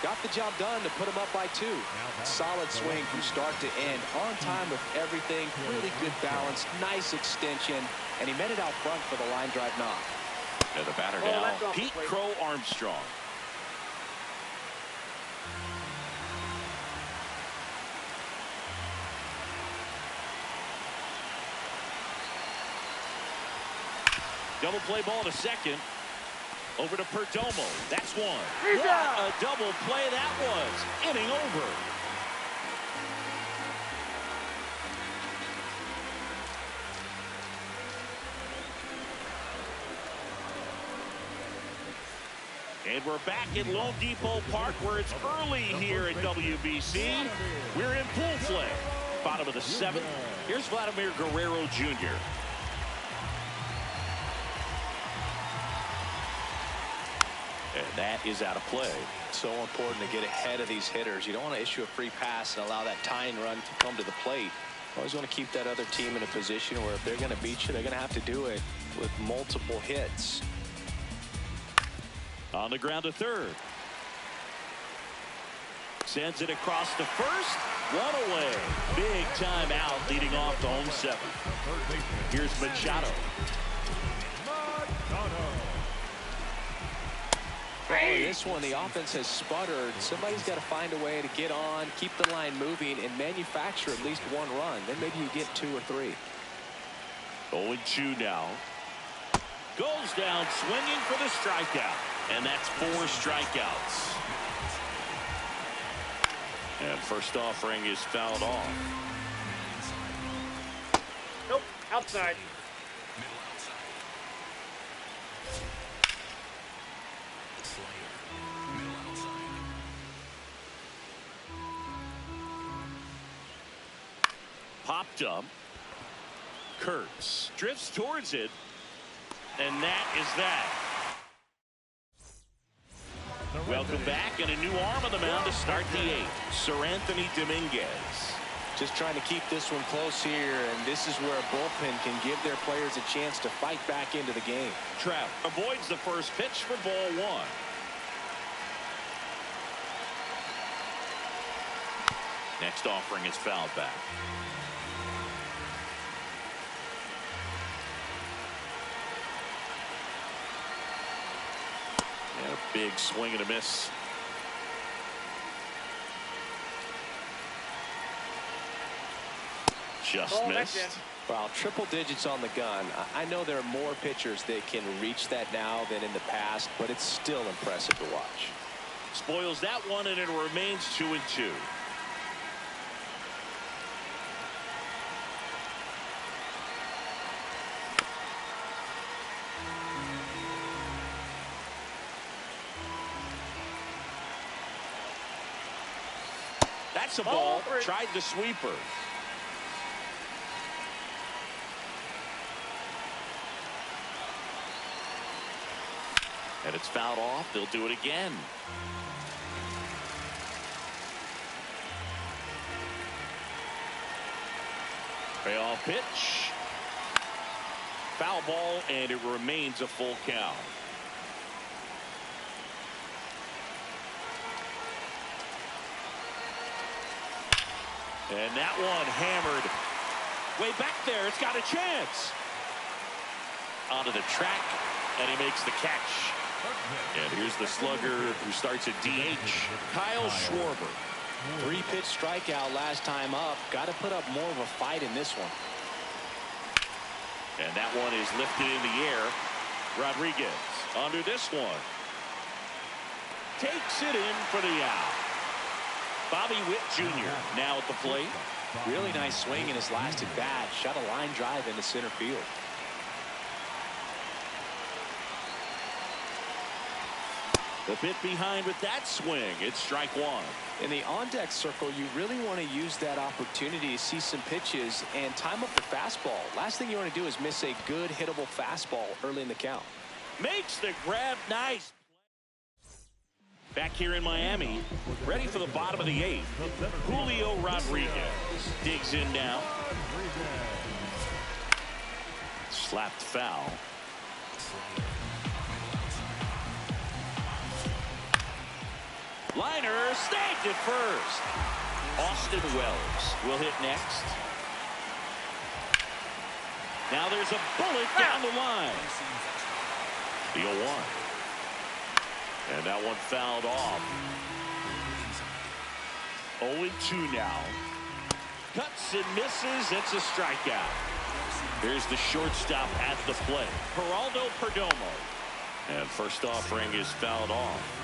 Got the job done to put him up by 2. Solid swing from start to end. On time with everything. Really good balance. Nice extension. And he met it out front for the line drive knock. And the batter now, Pete Crow Armstrong. Double play ball to second. Over to Perdomo. That's one. What a double play that was. Inning over. And we're back at Lone Depot Park where it's early here at WBC. We're in pool play. Bottom of the 7th. Here's Vladimir Guerrero Jr. And that is out of play. So important to get ahead of these hitters. You don't want to issue a free pass and allow that tying run to come to the plate. You always want to keep that other team in a position where if they're going to beat you, they're going to have to do it with multiple hits. On the ground to third. Sends it across to first. One away. Big time out leading off to home 7th. Here's Machado. this one, the offense has sputtered. Somebody's got to find a way to get on, keep the line moving, and manufacture at least one run. Then maybe you get 2 or 3. 0-2 now. Goes down swinging for the strikeout. And that's 4 strikeouts. And first offering is fouled off. Nope. Outside. Middle outside. Slayer. Middle outside. Popped up. Kurtz drifts towards it. And that is that. Welcome back, and a new arm on the mound to start the 8th. Sir Anthony Dominguez. Just trying to keep this one close here, and this is where a bullpen can give their players a chance to fight back into the game. Trout avoids the first pitch for ball 1. Next offering is fouled back. And a big swing and a miss. Just missed. Well, triple digits on the gun. I know there are more pitchers that can reach that now than in the past, but it's still impressive to watch. Spoils that one, and it remains 2-2. That's a ball. Tried the sweeper. And it's fouled off. They'll do it again. Payoff pitch. Foul ball, and it remains a full count. And that one hammered way back there. It's got a chance. Onto the track, and he makes the catch. And here's the slugger who starts at DH, Kyle Schwarber. 3-pitch strikeout last time up. Got to put up more of a fight in this one. And that one is lifted in the air. Rodriguez under this one. Takes it in for the out. Bobby Witt Jr. now at the plate. Really nice swing in his last at bat. Shot a line drive into center field. The bit behind with that swing. It's strike 1. In the on-deck circle, you really want to use that opportunity to see some pitches and time up the fastball. Last thing you want to do is miss a good hittable fastball early in the count. Makes the grab nice. Back here in Miami, ready for the bottom of the 8th. Julio Rodriguez digs in now. Slapped foul. Liner snagged at first. Austin Wells will hit next. Now there's a bullet down the line. The 0-1. And that one fouled off. 0-2 now. Cuts and misses. It's a strikeout. Here's the shortstop at the plate, Geraldo Perdomo. And first offering is fouled off.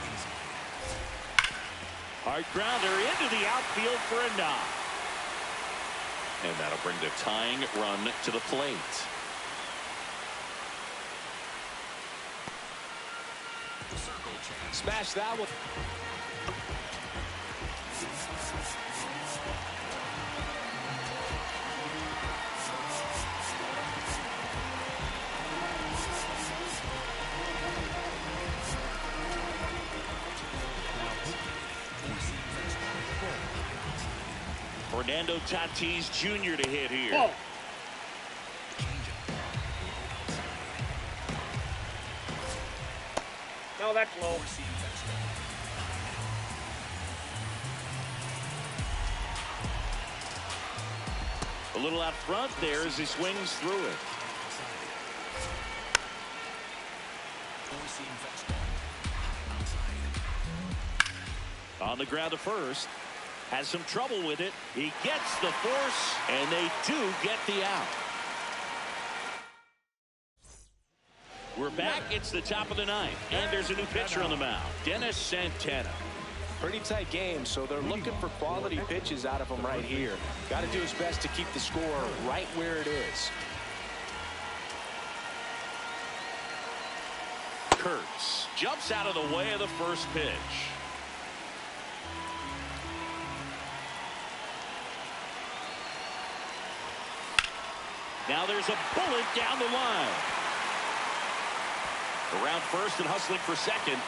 Hard grounder into the outfield for a knock. And that'll bring the tying run to the plate. Smash that one. Fernando Tatis Jr. to hit here. Whoa. No, that's low. A little out front there as he swings through it. On the ground to first. Has some trouble with it. He gets the force, and they do get the out. We're back. It's the top of the ninth, and there's a new pitcher on the mound, Dennis Santana. Pretty tight game, so they're looking for quality pitches out of him right here. Got to do his best to keep the score right where it is. Kurtz jumps out of the way of the first pitch. Now there's a bullet down the line. Around first and hustling for second.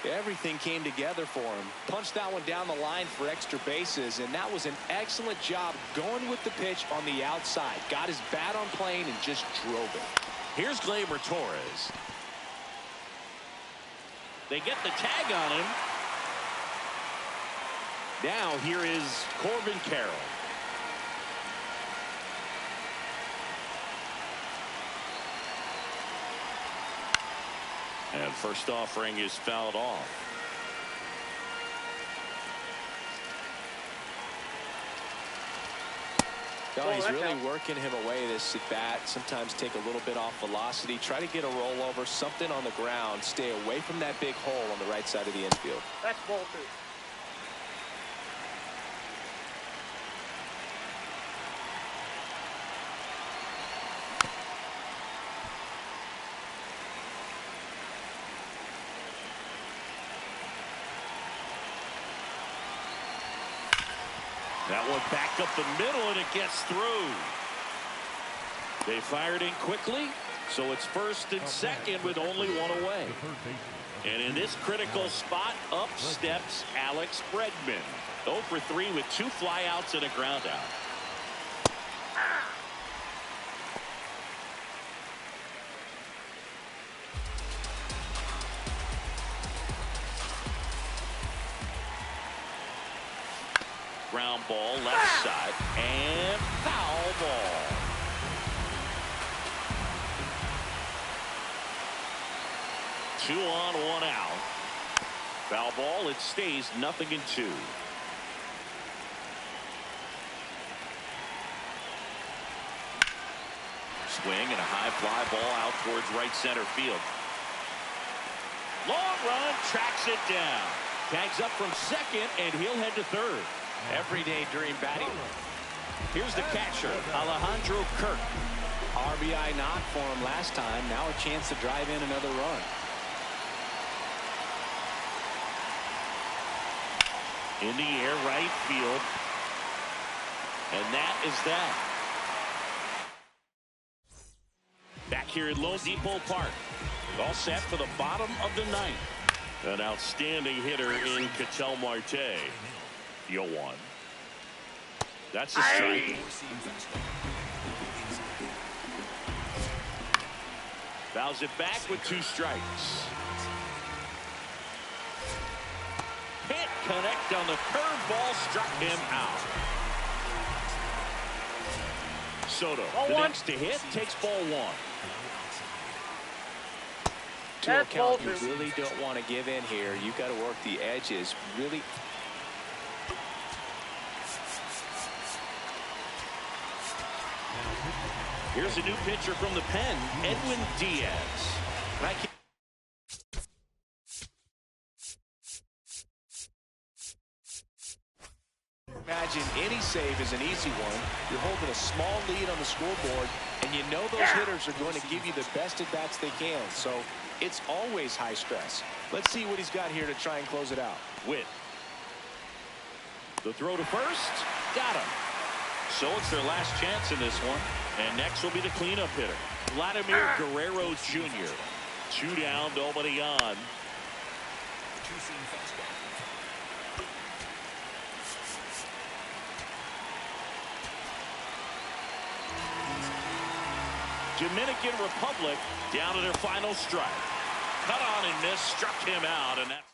Everything came together for him. Punched that one down the line for extra bases, and that was an excellent job going with the pitch on the outside. Got his bat on plane and just drove it. Here's Gleyber Torres. They get the tag on him. Now here is Corbin Carroll. And first offering is fouled off. Oh, he's really working him away this at bat. Sometimes take a little bit off velocity. Try to get a rollover, something on the ground. Stay away from that big hole on the right side of the infield. That's ball two. That one back up the middle, and it gets through. They fired in quickly, so it's first and second with only one away. And in this critical spot, up steps Alex Bregman. 0 for 3 with 2 flyouts and a ground out. Ground ball left side and foul ball. Two on, one out. Foul ball. It stays 0-2. Swing and a high fly ball out towards right center field. Long run, tracks it down. Tags up from second, and he'll head to third. Everyday dream batting. Here's the catcher, Alejandro Kirk. RBI knock for him last time. Now a chance to drive in another run. In the air, right field. And that is that. Back here at Lone Depot Park. All set for the bottom of the ninth. An outstanding hitter in Ketel Marte. 0-1. That's a strike. Fouls it back with 2 strikes. Can't connect on the curveball, struck him out. Soto, the next to hit, takes ball 1. To a count you really don't want to give in here. You've got to work the edges. Really. Here's a new pitcher from the pen, Edwin Diaz. Imagine any save is an easy one. You're holding a small lead on the scoreboard, and you know those hitters are going to give you the best at-bats they can. So it's always high stress. Let's see what he's got here to try and close it out. Witt. The throw to first. Got him. So it's their last chance in this one. And next will be the cleanup hitter, Vladimir Guerrero Jr. 2 down, nobody on. Dominican Republic down to their final strike. Cut on and miss, struck him out, and that's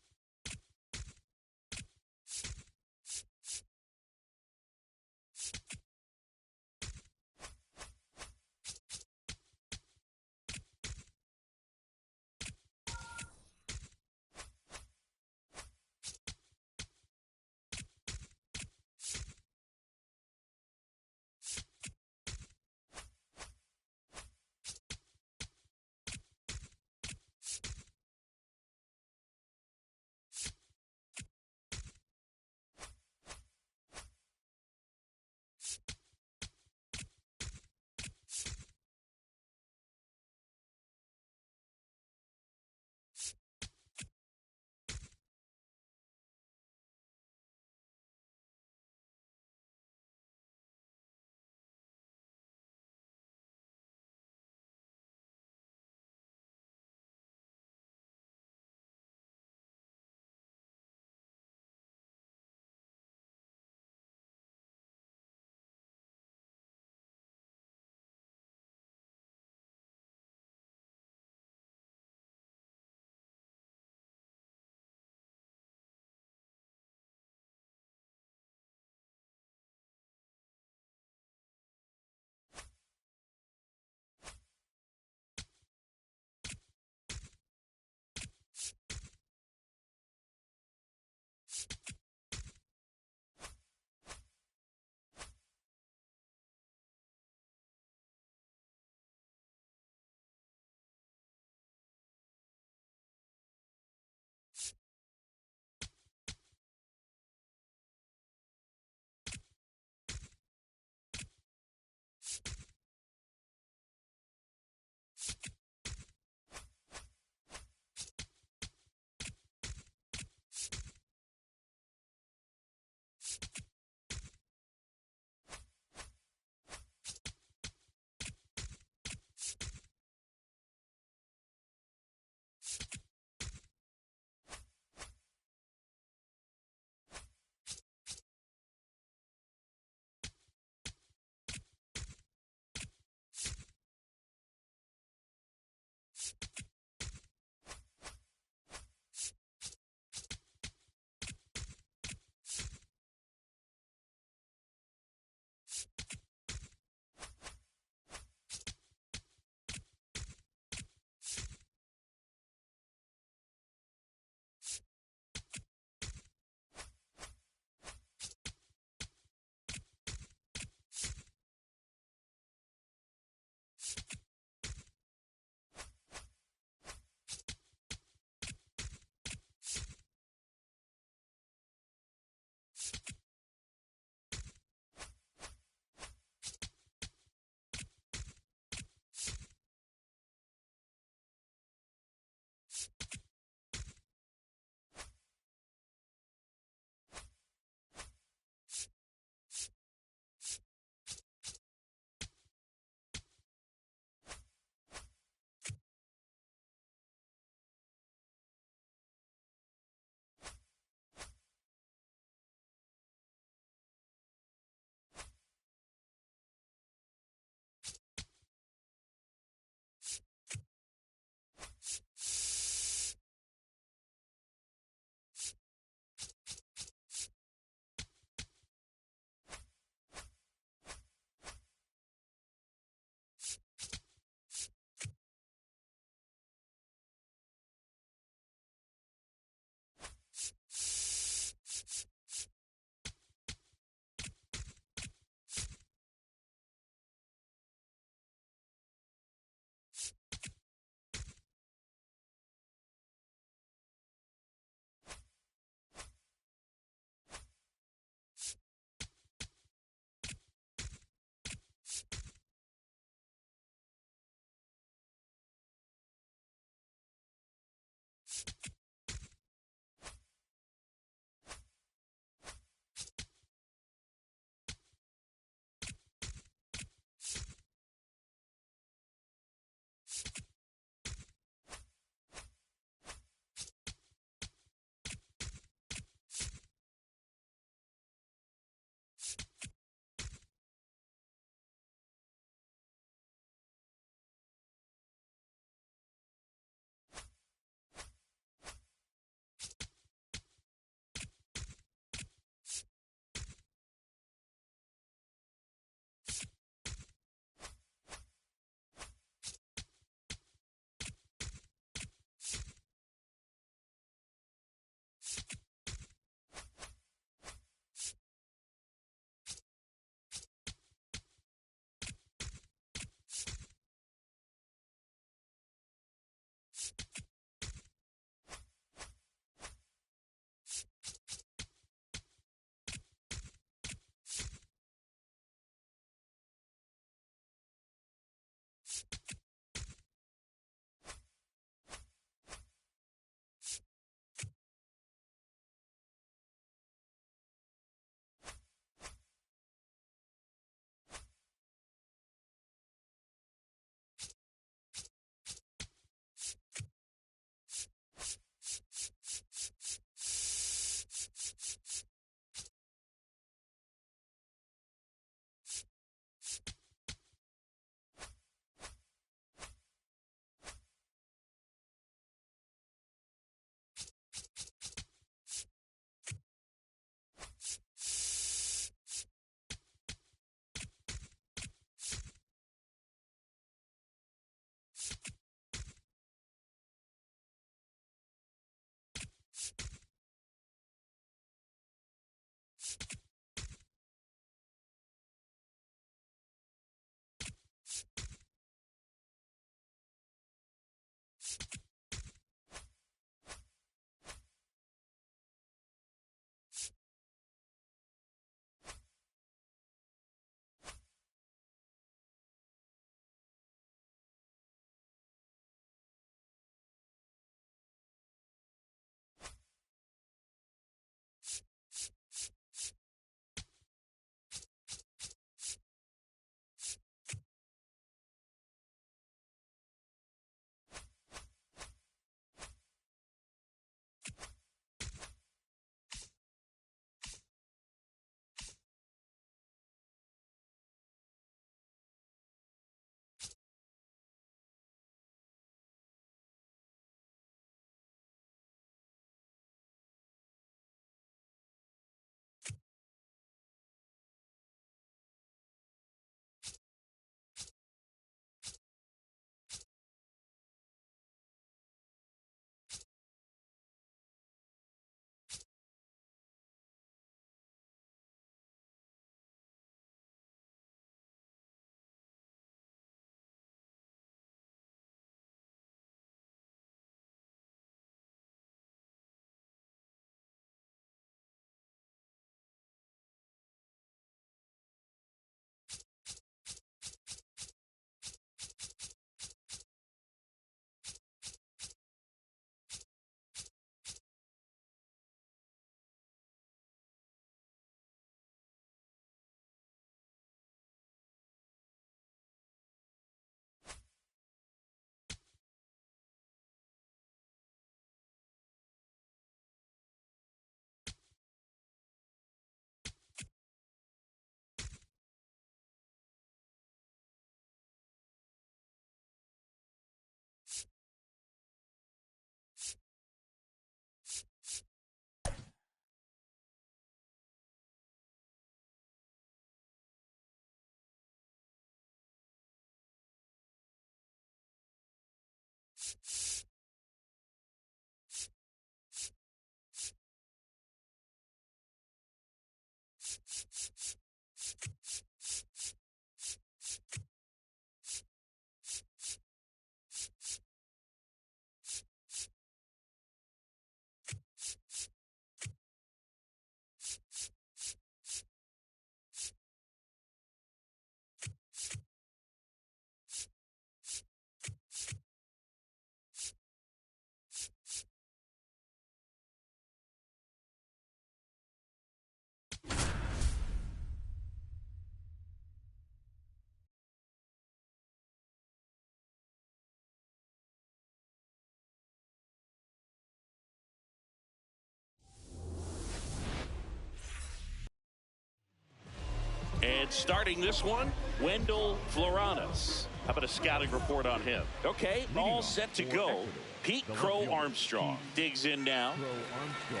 And starting this one, Wendell Floranis. How about a scouting report on him? Okay, all set to go. Pete Crow Armstrong digs in now. Crow Armstrong.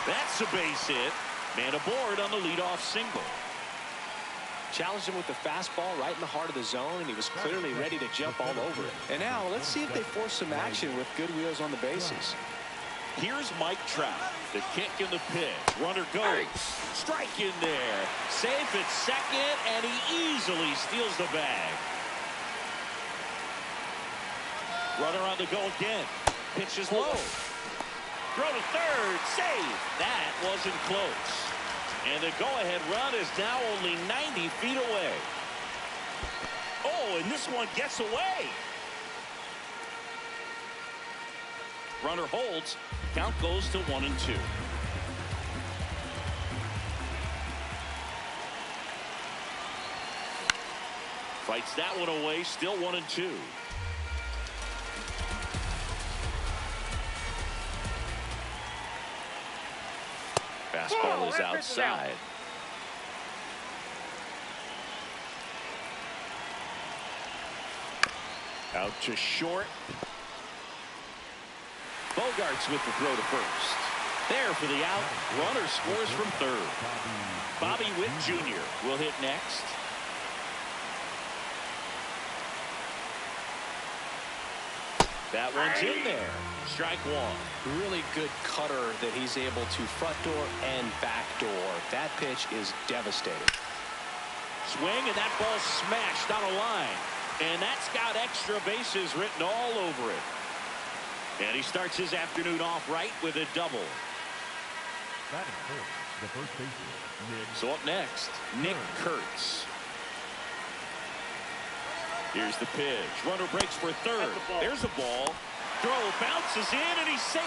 That's a base hit. Man aboard on the leadoff single. Challenged him with the fastball right in the heart of the zone, and he was clearly ready to jump all over it. And now let's see if they force some action with good wheels on the bases. Here's Mike Trout. The kick and the pitch. Runner goes. Strike in there. Safe at second, and he easily steals the bag. Runner on the go again. Pitch is low. Throw to third. Save. That wasn't close. And the go-ahead run is now only 90 feet away. Oh, and this one gets away. Runner holds. Count goes to 1-2. Fights that one away. Still 1-2. Fastball is outside. Out to short. Bogarts with the throw to first. There for the out. Runner scores from third. Bobby Witt Jr. will hit next. That one's in there. Strike one. Really good cutter that he's able to front door and back door. That pitch is devastating. Swing, and that ball smashed on a line. And that's got extra bases written all over it. And he starts his afternoon off right with a double. Batting first, the first baseman, Nick. So up next, Nick Kurtz. Here's the pitch. Runner breaks for third. There's a ball. Throw bounces in, and he's safe.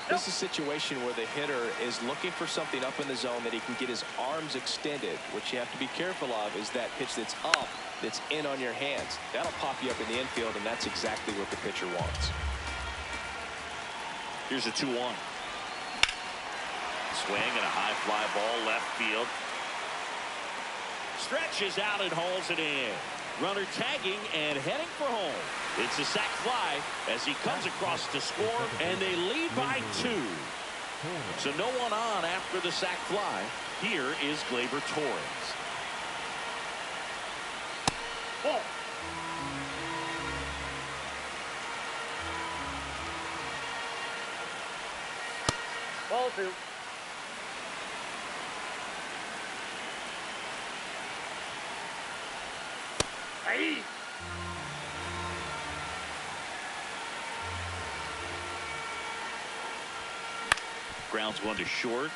This is a situation where the hitter is looking for something up in the zone that he can get his arms extended. What you have to be careful of is that pitch that's up, that's in on your hands. That'll pop you up in the infield, and that's exactly what the pitcher wants. Here's a 2-1. Swing and a high fly ball left field. Stretches out and hauls it in. Runner tagging and heading for home. It's a sac fly as he comes across to score, and they lead by 2. So no one on after the sac fly. Here is Gleyber Torres. Ball. Ball 2. Hey. Grounds one to short.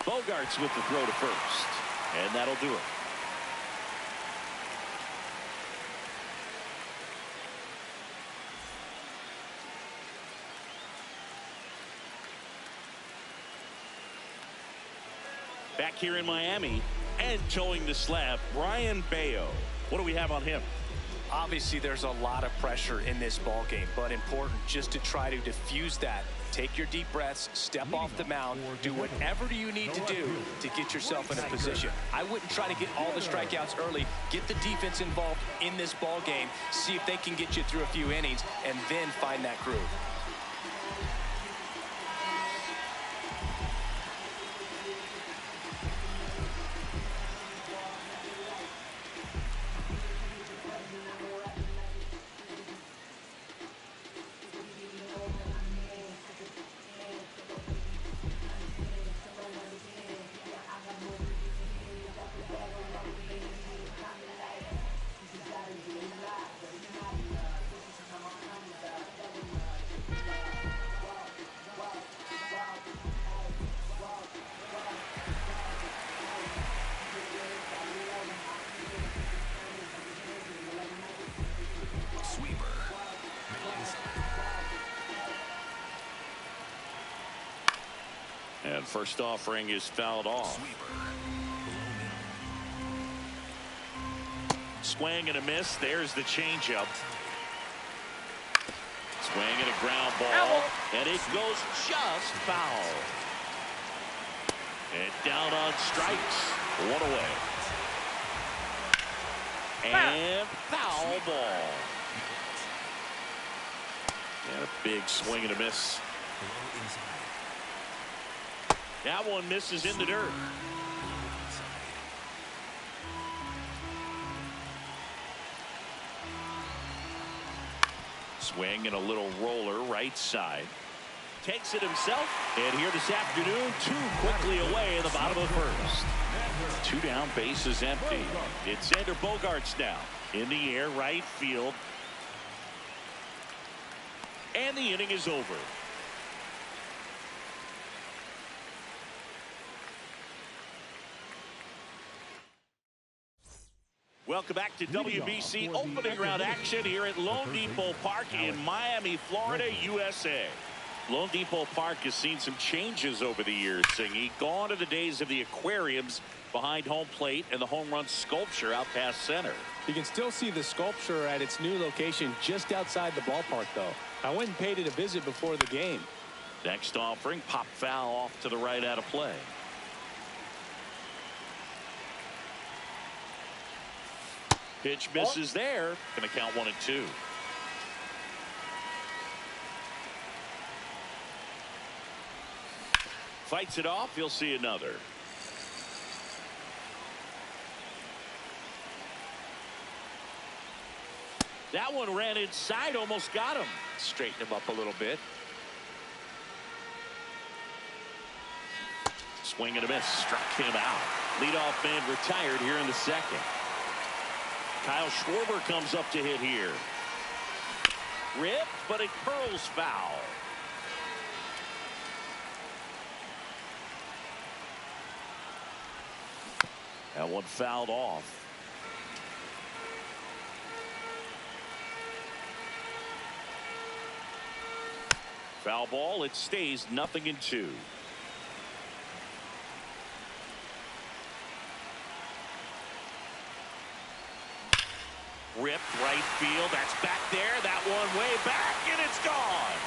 Bogarts with the throw to first. And that'll do it. Back here in Miami and towing the slab, Brian Bayo. What do we have on him? Obviously, there's a lot of pressure in this ball game, but important just to try to diffuse that. Take your deep breaths, step off the mound, do whatever you need to do to get yourself in a position. I wouldn't try to get all the strikeouts early. Get the defense involved in this ball game. See if they can get you through a few innings, and then find that groove. And first offering is fouled off. Swing and a miss. There's the changeup. Swing and a ground ball. And it goes just foul. And down on strikes. One away. And foul ball. And a big swing and a miss. That one misses in the dirt. Swing and a little roller right side. Takes it himself. And here this afternoon, two quickly away in the bottom of the first. Two down, base is empty. It's Xander Bogaerts now. In the air, right field. And the inning is over. Welcome back to WBC opening round action here at Lone Depot Park in Miami, Florida, USA. Lone Depot Park has seen some changes over the years, Singy. Gone are the days of the aquariums behind home plate and the home run sculpture out past center. You can still see the sculpture at its new location just outside the ballpark, though. I went and paid it a visit before the game. Next offering, pop foul off to the right out of play. Pitch misses there. Going to count 1-2. Fights it off. You'll see another. That one ran inside, almost got him. Straighten him up a little bit. Swing and a miss. Struck him out. Leadoff man retired here in the second. Kyle Schwarber comes up to hit here. Ripped, but it curls foul. That one fouled off. Foul ball. It stays 0-2. Ripped right field. That's back there. That one way back, and it's gone.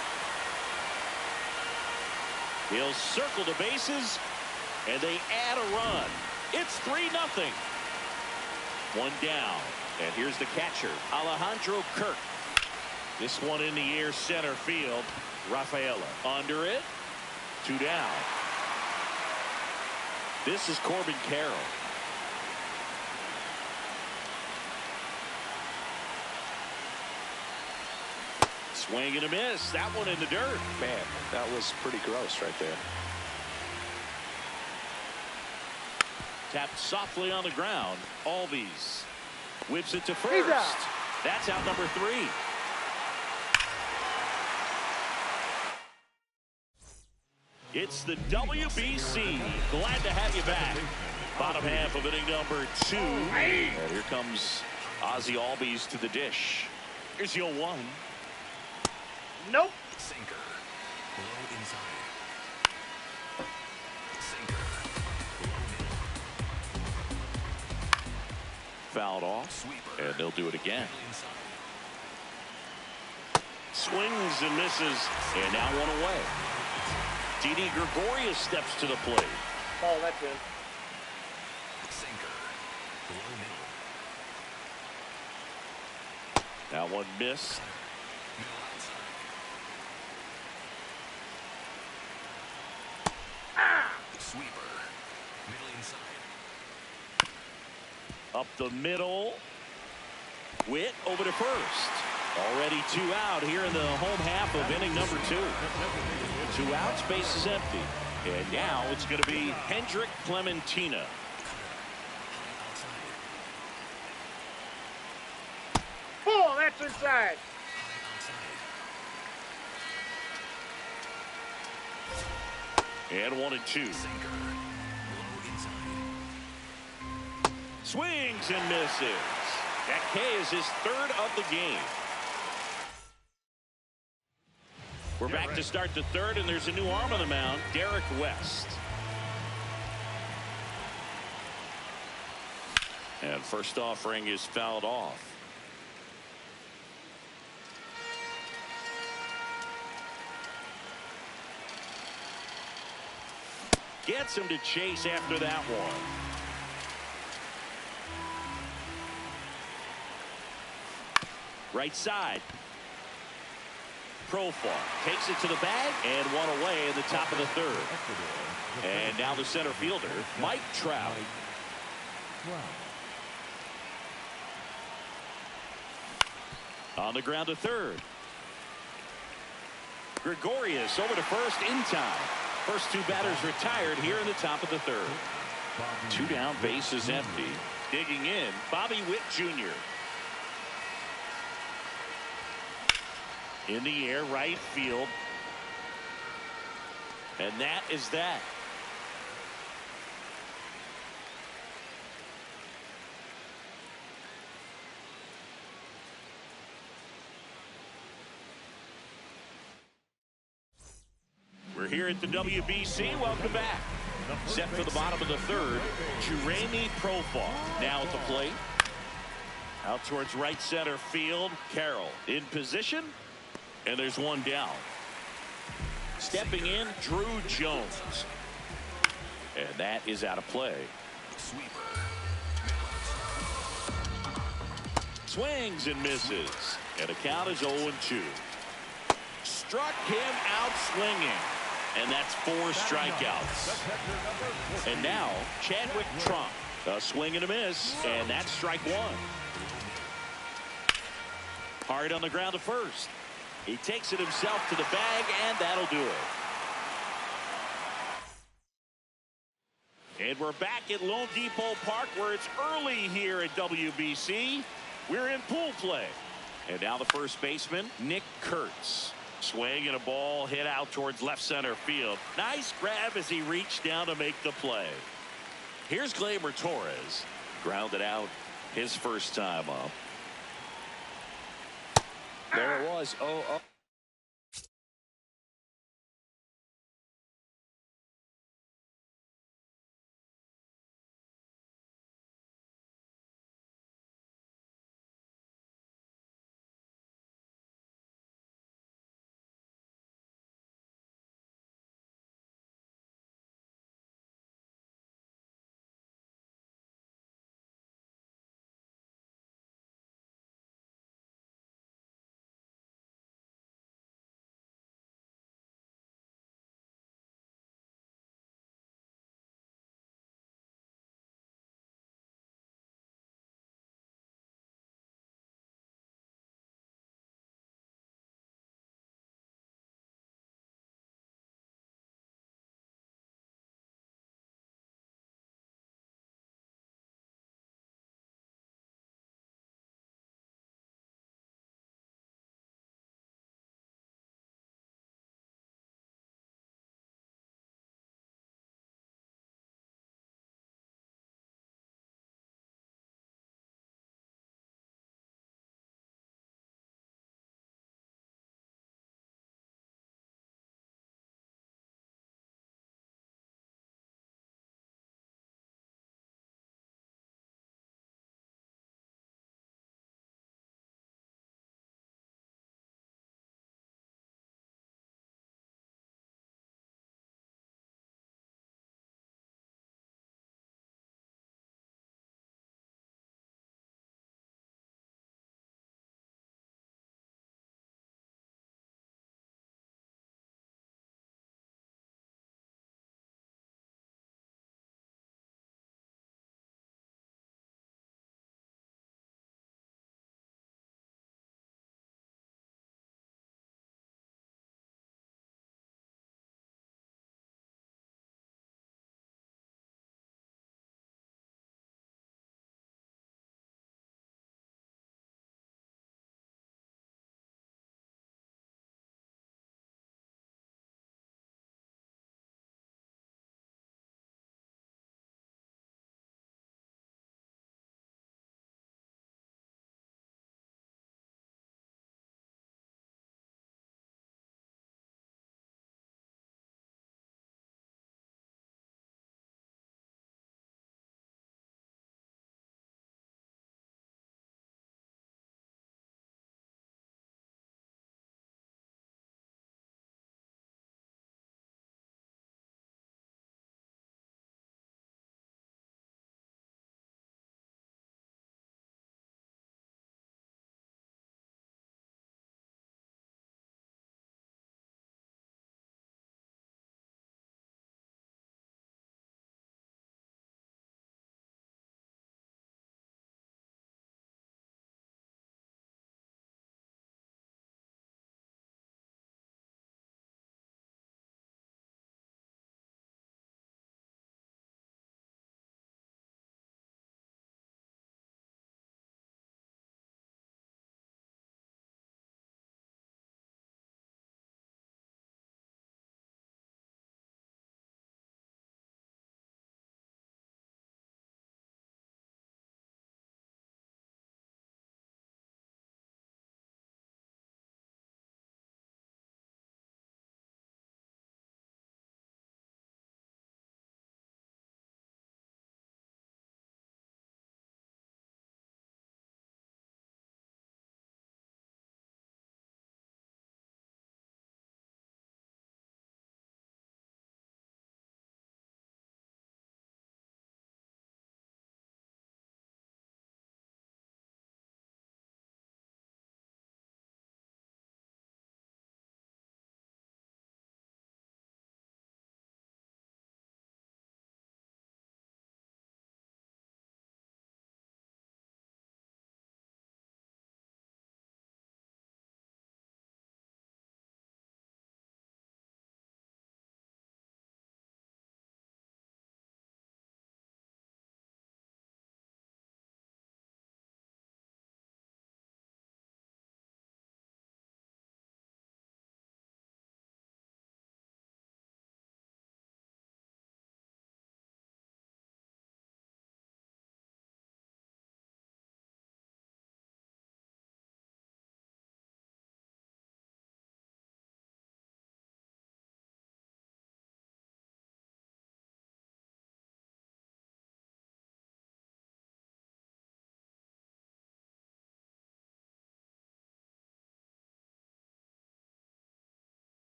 He'll circle the bases, and they add a run. It's 3-0. One down, and here's the catcher, Alejandro Kirk. This one in the air, center field. Rafaela under it. 2 down. This is Corbin Carroll. Swing and a miss. That one in the dirt. Man, that was pretty gross right there. Tapped softly on the ground. Albies whips it to first. That's out number 3. It's the WBC. Glad to have you back. Bottom half of inning number 2. And here comes Ozzie Albies to the dish. Here's your 1. Nope. Sinker. Low inside. Sinker. Low middle. fouled off, and they'll do it again. Swings and misses, and now one away. Didi Gregorius steps to the plate. Oh, that's in. Sinker. Below middle. That one missed. Middle outside. Sweeper. Middle inside. Up the middle. Witt over to first. Already 2 out here in the home half of inning number 2. 2 outs, base is empty. And now it's going to be Hendrik Clementina. Oh, that's inside. And 1-2. Swings and misses. That K is his 3rd of the game. We're back to start the 3rd, and there's a new arm on the mound, Derek West. And first offering is fouled off. Gets him to chase after that one. Right side. Profar takes it to the bag and one away in the top of the 3rd. And now the center fielder, Mike Trout. On the ground to 3rd. Gregorius over to first in time. First 2 batters retired here in the top of the 3rd. 2 down, base is empty. Digging in, Bobby Witt Jr. In the air, right field. And that is that. We're here at the WBC. Welcome back. Set for the bottom of the 3rd. Jeremy Profar now at the plate. Out towards right center field. Carroll in position. And there's one down. Stepping in, Drew Jones. And that is out of play. Swings and misses. And the count is 0-2. Struck him out swinging. And that's 4 strikeouts. And now, Chadwick Trump. A swing and a miss. And that's strike 1. Hard on the ground to first. He takes it himself to the bag, and that'll do it. And we're back at Lone Depot Park, where it's early here at WBC. We're in pool play. And now the first baseman, Nick Kurtz. Swing and a ball hit out towards left center field. Nice grab as he reached down to make the play. Here's Gleyber Torres. Grounded out his first time up. There it was. 0-0.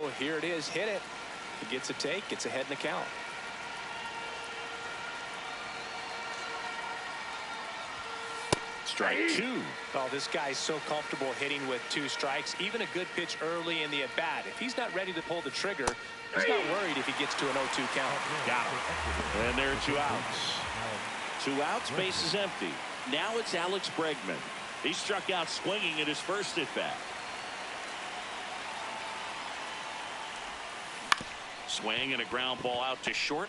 Well, here it is. Hit it. He gets a take. Gets ahead in the count. Strike two. Oh, this guy's so comfortable hitting with 2 strikes. Even a good pitch early in the at-bat. If he's not ready to pull the trigger, he's not worried if he gets to an 0-2 count. Got him. And there are 2 outs. 2 outs, base is empty. Now it's Alex Bregman. He struck out swinging at his first at-bat. Swing and a ground ball out to short.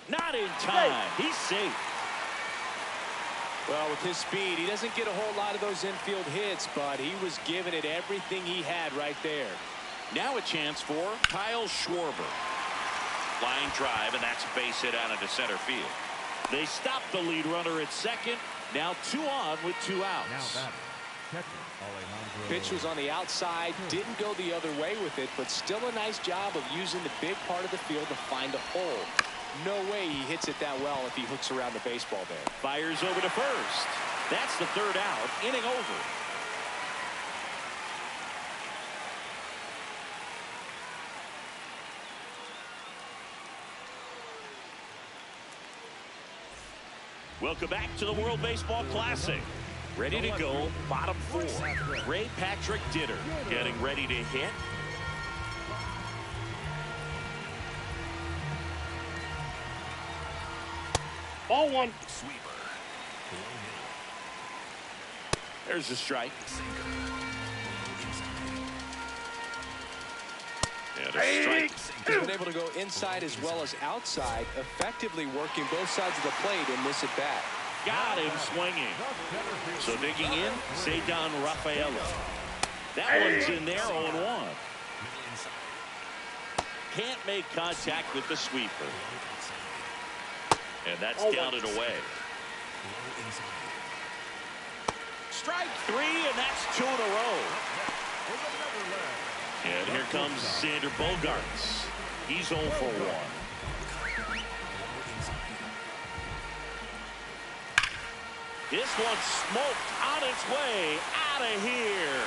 Not in time. He's safe. Well, with his speed, he doesn't get a whole lot of those infield hits, but he was giving it everything he had right there. Now a chance for Kyle Schwarber. Line drive, and that's a base hit out into center field. They stop the lead runner at second. Now 2 on with 2 outs. Now batting, catcher Alejandro. Pitch was on the outside, didn't go the other way with it, but still a nice job of using the big part of the field to find a hole. No way he hits it that well if he hooks around the baseball there. Fires over to first. That's the 3rd out. Inning over. Welcome back to the World Baseball Classic. Ready to go, bottom 4. Ray Patrick Ditter getting ready to hit. Ball 1. Sweeper. There's a strike. And a strike. He's been able to go inside as well as outside, effectively working both sides of the plate in this at-bat. Got him swinging. So digging in, Cedar Rafaela. That one's in there, 0-1. Can't make contact with the sweeper. And that's down and away. Strike 3, and that's 2 in a row. And here comes Xander Bogaerts. He's 0 for 1. This one's smoked on its way out of here.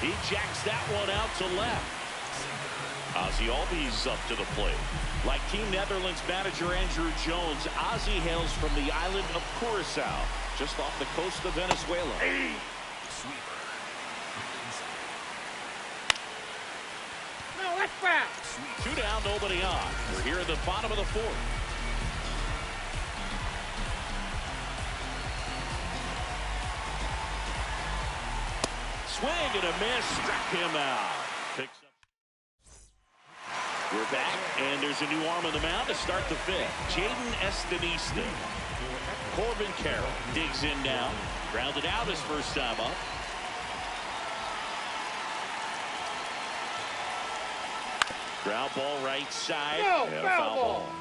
He jacks that one out to left. Ozzie Albies up to the plate. Like Team Netherlands manager Andrew Jones, Ozzie hails from the island of Curacao, just off the coast of Venezuela. Sweeper. No, that's foul. 2 down, nobody on. We're here at the bottom of the 4th. Swing and a miss, struck him out. Picks up. We're back, and there's a new arm on the mound to start the 5th. Jaden Estanista. Corbin Carroll digs in now. Grounded out his first time up. Ground ball right side. No, and a foul foul ball. ball.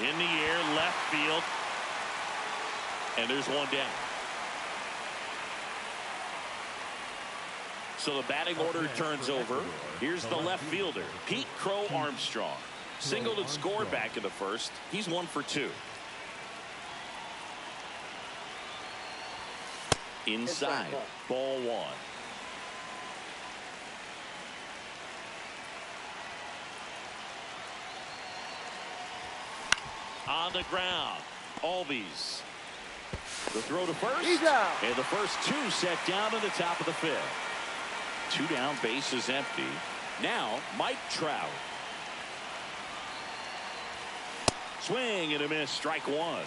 In the air, left field. And there's one down. So the batting order turns over. Here's the left fielder, Pete Crow Armstrong. Singled and scored back in the first. He's 1 for 2. Inside, ball 1. On the ground, Albies. The throw to first. He's out. And the first 2 set down in the top of the 5th. 2 down, base is empty. Now, Mike Trout. Swing and a miss, strike 1.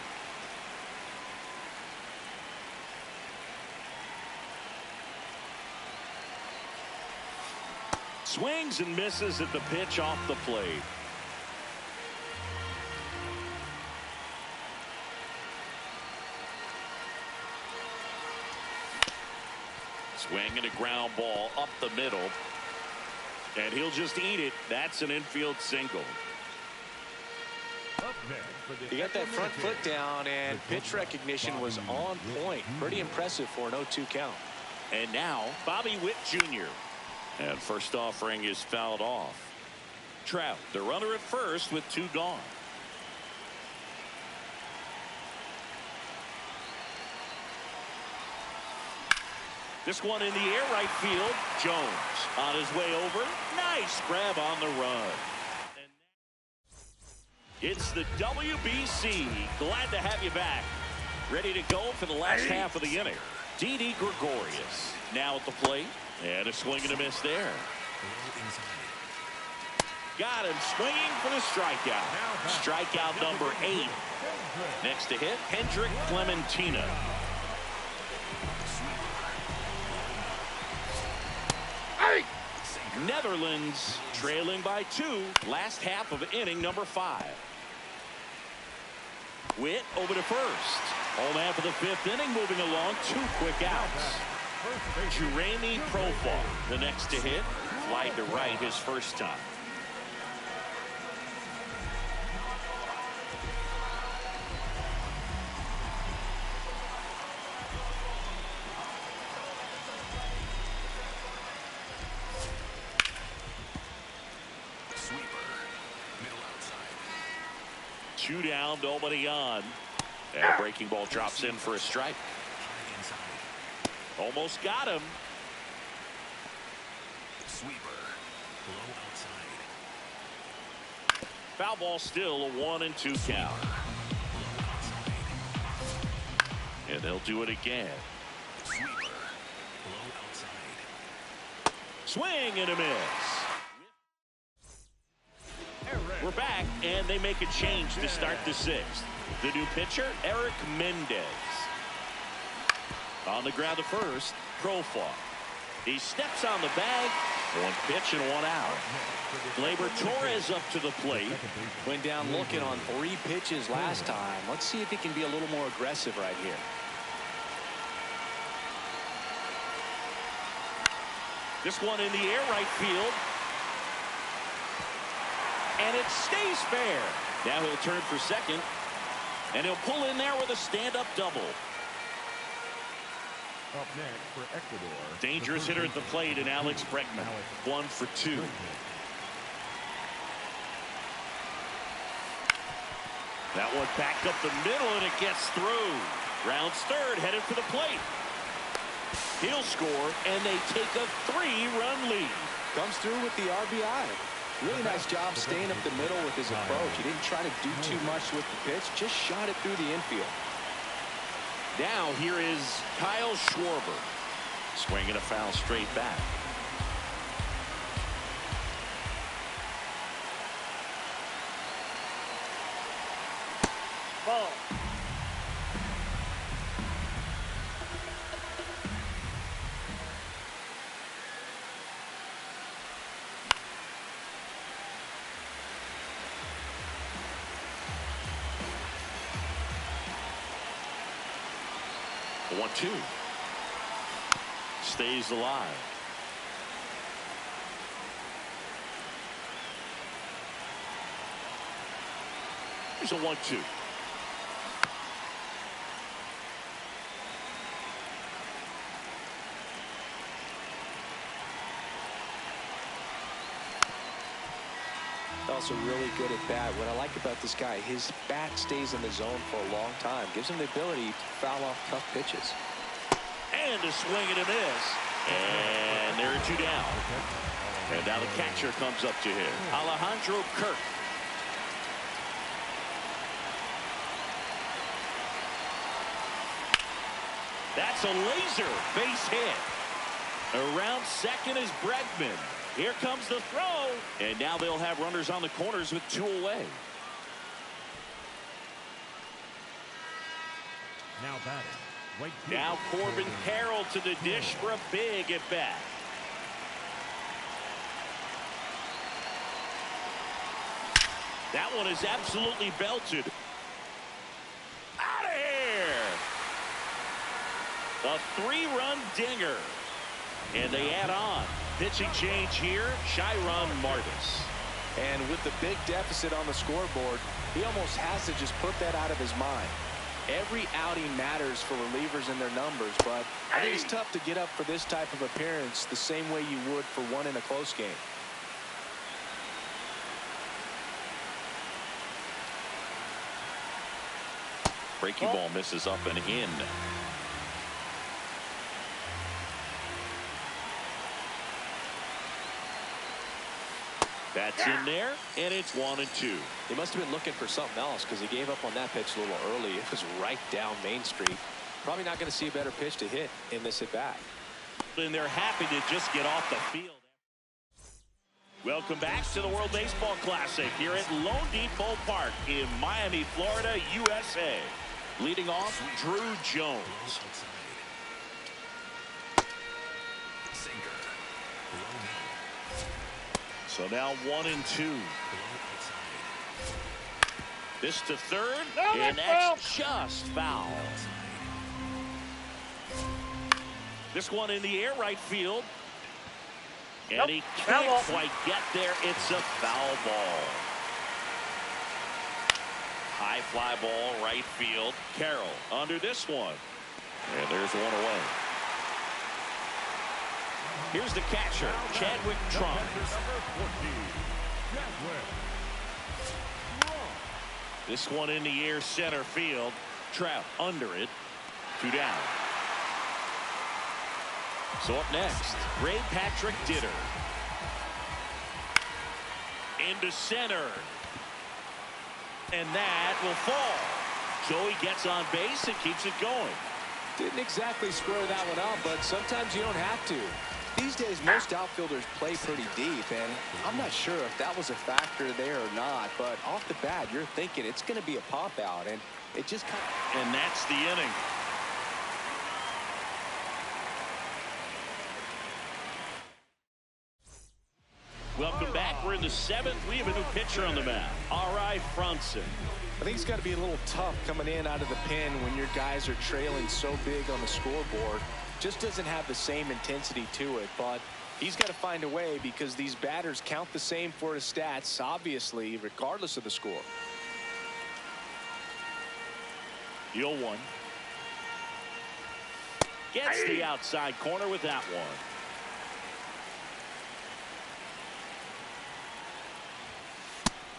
Swings and misses at the pitch off the plate. Swing and a ground ball up the middle. And he'll just eat it. That's an infield single. He got that front foot down, and pitch recognition was on point. Pretty impressive for an 0-2 count. And now, Bobby Witt Jr. And first offering is fouled off. Trout, the runner at first with 2 gone. This one in the air, right field. Jones on his way over. Nice grab on the run. It's the WBC. Glad to have you back. Ready to go for the last half of the inning. Didi Gregorius now at the plate. And a swing and a miss there. Got him swinging for the strikeout. Strikeout number 8. Next to hit, Hendrik Clementina. Netherlands trailing by 2. Last half of inning number 5. Witt over to first. Home half of the 5th inning, moving along. 2 quick outs. Jeremy Profar, the next to hit. Fly to right his first time. Sweeper. Middle outside. 2 down, nobody on. And a breaking ball drops in for a strike. High inside. Almost got him. Sweeper. Low outside. Foul ball still, a 1-2 count. Low outside. And they'll do it again. Sweeper. Low outside. Swing and a miss. We're back, and they make a change to start the 6th. The new pitcher, Eric Mendez. On the ground to first, Profar. He steps on the bag. 1 pitch and 1 out. Gleyber Torres up to the plate. Went down looking on 3 pitches last time. Let's see if he can be a little more aggressive right here. This one in the air, right field. And it stays fair. Now he'll turn for second. And he'll pull in there with a stand-up double. Up next for Ecuador. Dangerous hitter at the plate in Alex Bregman. 1 for 2. That one back up the middle, and it gets through. Rounds third, headed for the plate. He'll score, and they take a 3-run lead. Comes through with the RBI. Really nice job staying up the middle with his approach. He didn't try to do too much with the pitch, just shot it through the infield. Now here is Kyle Schwarber. Swinging a foul straight back. Ball. The 1-2. Stays alive. Here's a 1-2. Also really good at bat. What I like about this guy, his bat stays in the zone for a long time. Gives him the ability to foul off tough pitches. And a swing and a miss. And there are 2 down. And now the catcher comes up to him. Alejandro Kirk. That's a laser base hit. Around second is Bregman. Here comes the throw. And now they'll have runners on the corners with 2 away. Now batting. Now Corbin Carroll to the dish for a big at bat. That one is absolutely belted. Out of here. A 3-run dinger. And they add on. Pitching change here, Chiron Martis. And with the big deficit on the scoreboard, he almost has to just put that out of his mind. Every outing matters for relievers and their numbers, but I think it's tough to get up for this type of appearance the same way you would for one in a close game. Breaking ball misses up and in. That's in there, and it's 1-2. He must have been looking for something else because he gave up on that pitch a little early. It was right down Main Street. Probably not going to see a better pitch to hit in this at bat. And they're happy to just get off the field. Welcome back to the World Baseball Classic here at Lone Depot Park in Miami, Florida, USA. Leading off, Drew Jones. So now 1-2. This to third, and that's just foul. This one in the air, right field. And he can't quite get there. It's a foul ball. High fly ball, right field. Carroll under this one. And there's one away. Here's the catcher, Chadwick Trump. This one in the air, center field. Trout under it. 2 down. So up next, Ray Patrick Ditter. Into center. And that will fall. So he gets on base and keeps it going. Didn't exactly square that one up, but sometimes you don't have to. These days, most outfielders play pretty deep, and I'm not sure if that was a factor there or not, but off the bat, you're thinking it's going to be a pop out, and it just kind of... And that's the inning. Welcome back. We're in the 7th. We have a new pitcher on the mound. R.I. Franson. I think it's got to be a little tough coming in out of the pen when your guys are trailing so big on the scoreboard. Just doesn't have the same intensity to it, but he's got to find a way because these batters count the same for his stats, obviously, regardless of the score. The 0-1. Gets the outside corner with that one.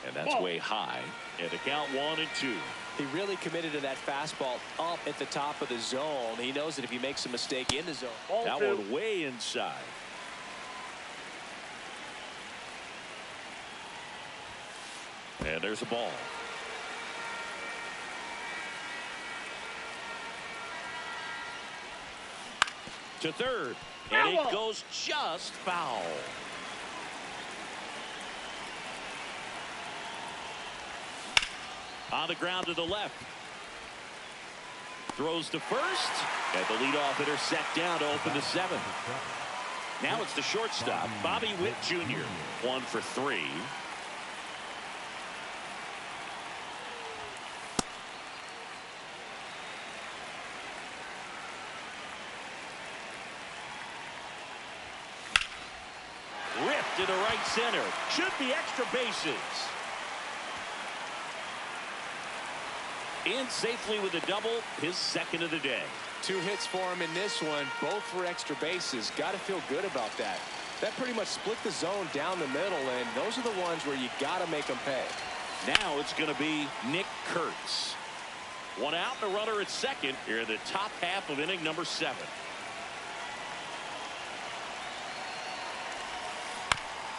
And that's way high. And the count 1-2. He really committed to that fastball up at the top of the zone. He knows that if he makes a mistake in the zone. That one way inside. And there's a ball. To third. And it goes just foul. On the ground to the left. Throws to first. And the leadoff hitter set down to open the 7th. Now it's the shortstop, Bobby Witt Jr. 1 for 3. Ripped to the right center. Should be extra bases. In safely with a double, his 2nd of the day. 2 hits for him in this one, both for extra bases. Got to feel good about that. That pretty much split the zone down the middle, and those are the ones where you got to make them pay. Now it's going to be Nick Kurtz. 1 out and a runner at 2nd here in the top half of inning number 7.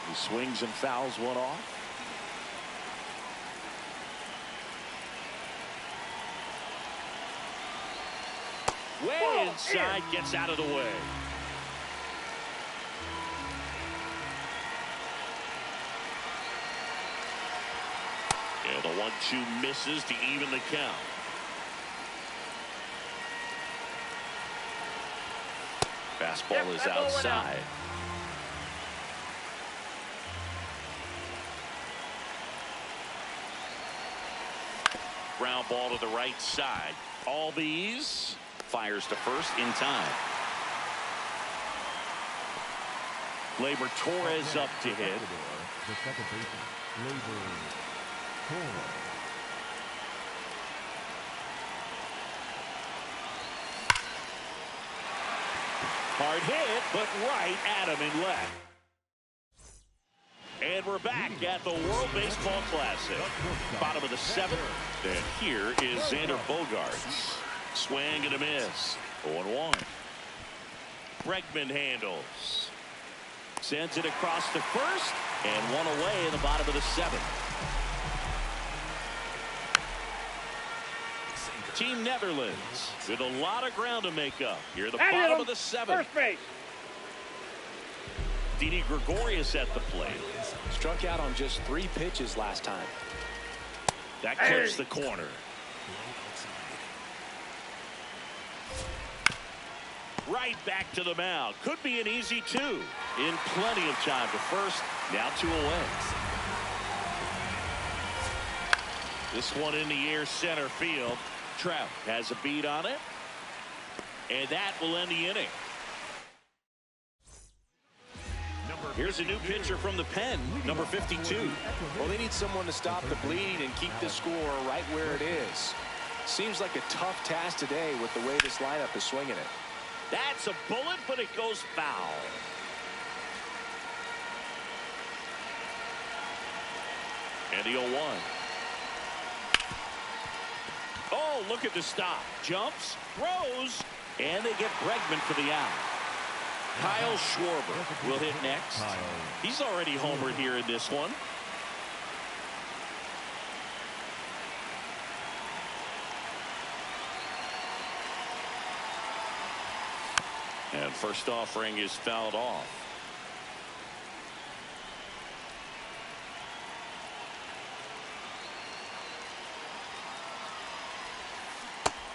He swings and fouls one off. Way inside, gets out of the way. And the 1-2 misses to even the count. Fastball is outside. Ground ball to the right side. All these. Fires to first in time. Gleyber Torres up to hit. The second baseman, Gleyber Torres. Hard hit, but right at him in left. And we're back at the World Baseball Classic. Bottom of the 7th. And here is Xander Bogaerts. Swing and a miss. 0-1. Bregman handles. Sends it across to first. And one away in the bottom of the 7th. Team Netherlands with a lot of ground to make up. Here at the bottom of the 7th. First base. Didi Gregorius at the plate. Struck out on just 3 pitches last time. That clips the corner. Right back to the mound. Could be an easy 2. In plenty of time to first. Now 2 away. This one in the air center field. Trout has a beat on it. And that will end the inning. Here's a new pitcher from the pen, number 52. Well, they need someone to stop the bleeding and keep the score right where it is. Seems like a tough task today with the way this lineup is swinging it. That's a bullet, but it goes foul. And the 0-1. Oh, look at the stop. Jumps, throws, and they get Bregman for the out. Kyle Schwarber will hit next. He's already homered here in this one. And first offering is fouled off.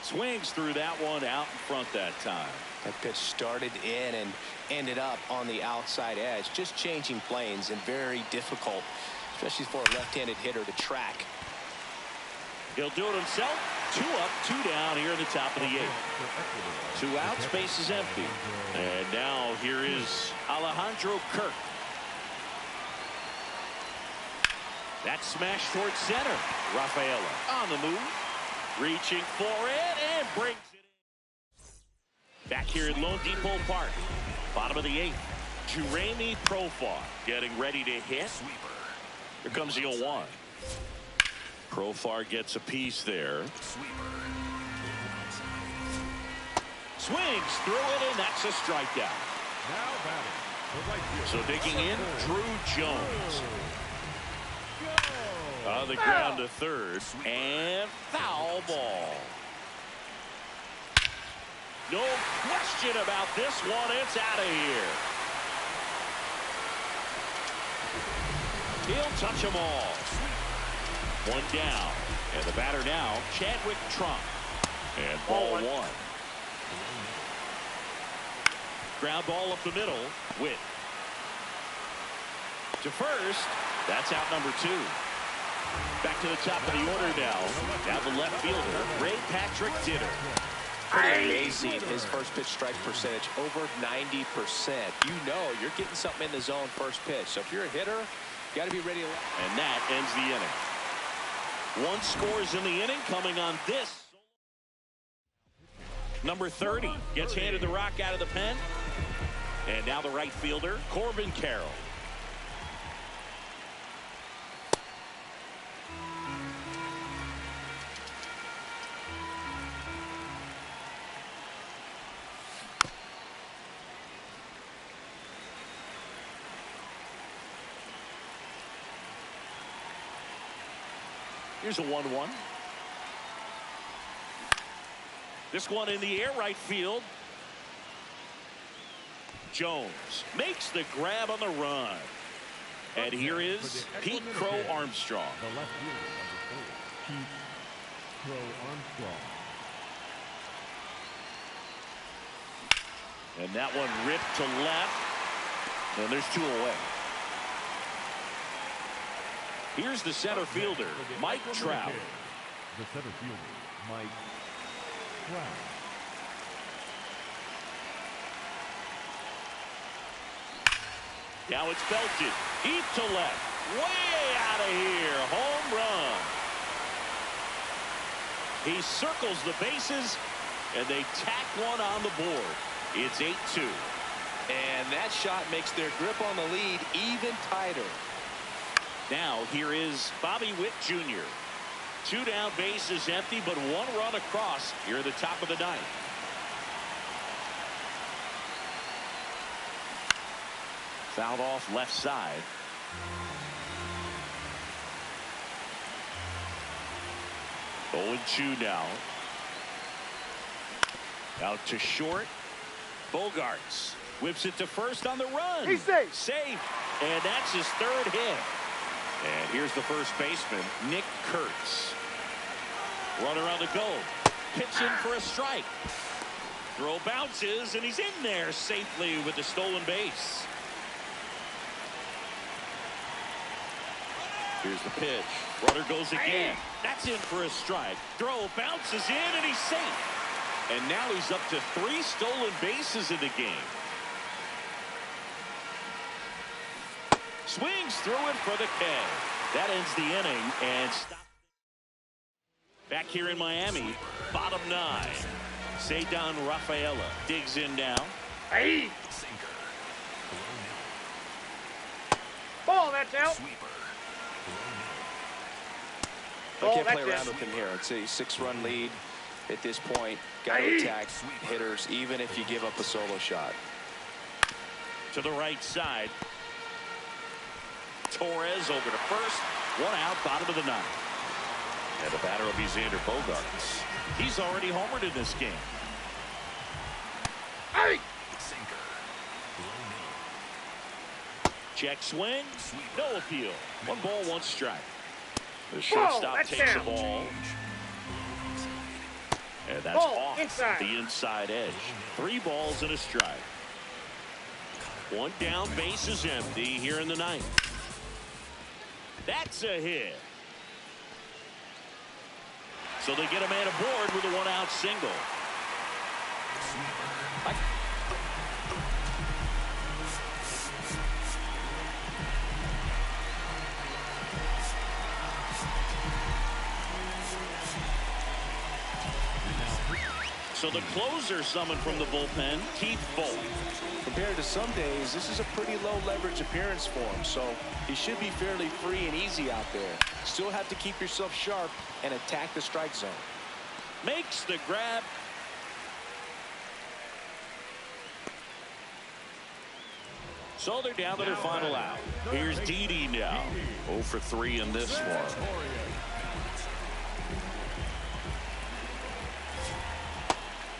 Swings through that one out in front that time. That pitch started in and ended up on the outside edge. Just changing planes and very difficult, especially for a left-handed hitter to track. He'll do it himself. 2 up, 2 down here in the top of the 8th. 2 out, space is empty. And now here is Alejandro Kirk. That smash towards center. Rafaela on the move. Reaching for it and brings it in. Back here at Lone Depot Park. Bottom of the 8th. Jeremy Profar getting ready to hit. Here comes the 0-1. Profar gets a piece there. Swings through it, and that's a strikeout. Now batting, the right fielder. So digging in, Drew Jones. On the ground to third, and foul ball. No question about this one. It's out of here. He'll touch them all. 1 down, and the batter now, Chadwick Trump. And ball 1. Ground ball up the middle. Witt to first. That's out number 2. Back to the top of the order now. Now the left fielder, Ray Patrick Dinner. Pretty amazing, his first pitch strike percentage over 90%. You know you're getting something in the zone first pitch. So if you're a hitter, you got to be ready to. And that ends the inning. 1 scores in the inning coming on this. Number 30 gets handed the rock out of the pen. And now the right fielder, Corbin Carroll. Here's a 1-1. This one in the air, right field. Jones makes the grab on the run. And here is Pete Crow Armstrong. The left fielder, number 4, Pete Crow Armstrong. And that one ripped to left. And there's 2 away. Here's the center fielder, Mike Trout. The center fielder, Mike Trout. Now it's belted deep to left, way out of here, home run. He circles the bases, and they tack one on the board. It's 8-2. And that shot makes their grip on the lead even tighter. Now here is Bobby Witt Jr. 2 down, bases empty, but 1 run across here at the top of the ninth. Fouled off left side. Oh, 0-2 now. Out to short. Bogarts whips it to first on the run. He's safe. Safe. And that's his 3rd hit. And here's the first baseman, Nick Kurtz. Runner on the go. Pitch in for a strike. Throw bounces, and he's in there safely with the stolen base. Here's the pitch. Runner goes again. That's in for a strike. Throw bounces in, and he's safe. And now he's up to 3 stolen bases in the game. Swings through it for the K. That ends the inning and stop. Back here in Miami, bottom 9. Cedar Rafaela digs in now. Hey. Sinker. Ball, that's out. Sweeper. I Oh, can't that's play around it. with him here. It's a 6-run lead at this point. Got to attack hitters even if you give up a solo shot. To the right side. Torres over to first. 1 out, bottom of the 9th. And the batter will be Xander Bogarts. He's already homered in this game. Hey. Sinker. Check swing. No appeal. 1 ball, 1 strike. The Ball, shortstop that's takes the down. ball. And that's Ball, off inside. the inside edge. 3 balls and a strike. 1 down, base is empty here in the 9th. That's a hit. So they get a man aboard with a 1-out single. So the closer summoned from the bullpen, Keith Bolt. Compared to some days, this is a pretty low leverage appearance for him, so he should be fairly free and easy out there. Still have to keep yourself sharp and attack the strike zone. Makes the grab. So they're down to their final out. Here's Didi now. 0 for 3 in this one.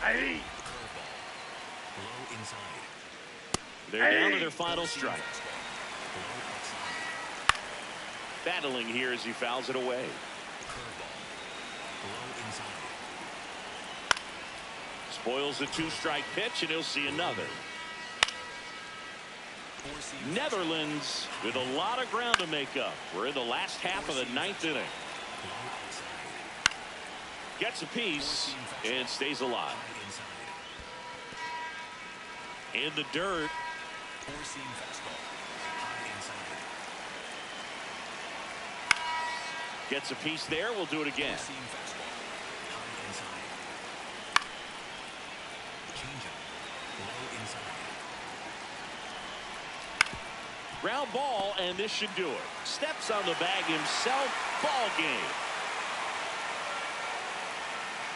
Hey. Low inside. They're down to their final strike. Battling here as he fouls it away. Low inside. Spoils the 2-strike pitch, and he'll see another. Netherlands with a lot of ground to make up. We're in the last half of the 9th inning. Gets a piece and stays alive. In the dirt. Gets a piece there. We'll do it again. Ground ball, and this should do it. Steps on the bag himself. Ball game.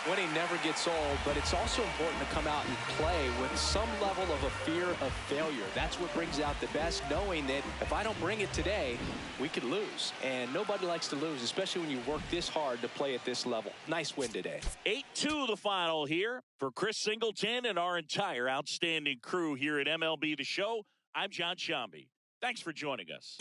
Winning never gets old, but it's also important to come out and play with some level of a fear of failure. That's what brings out the best, knowing that if I don't bring it today, we could lose. And nobody likes to lose, especially when you work this hard to play at this level. Nice win today. 8-2 the final here for Chris Singleton and our entire outstanding crew here at MLB The Show. I'm John Shambi. Thanks for joining us.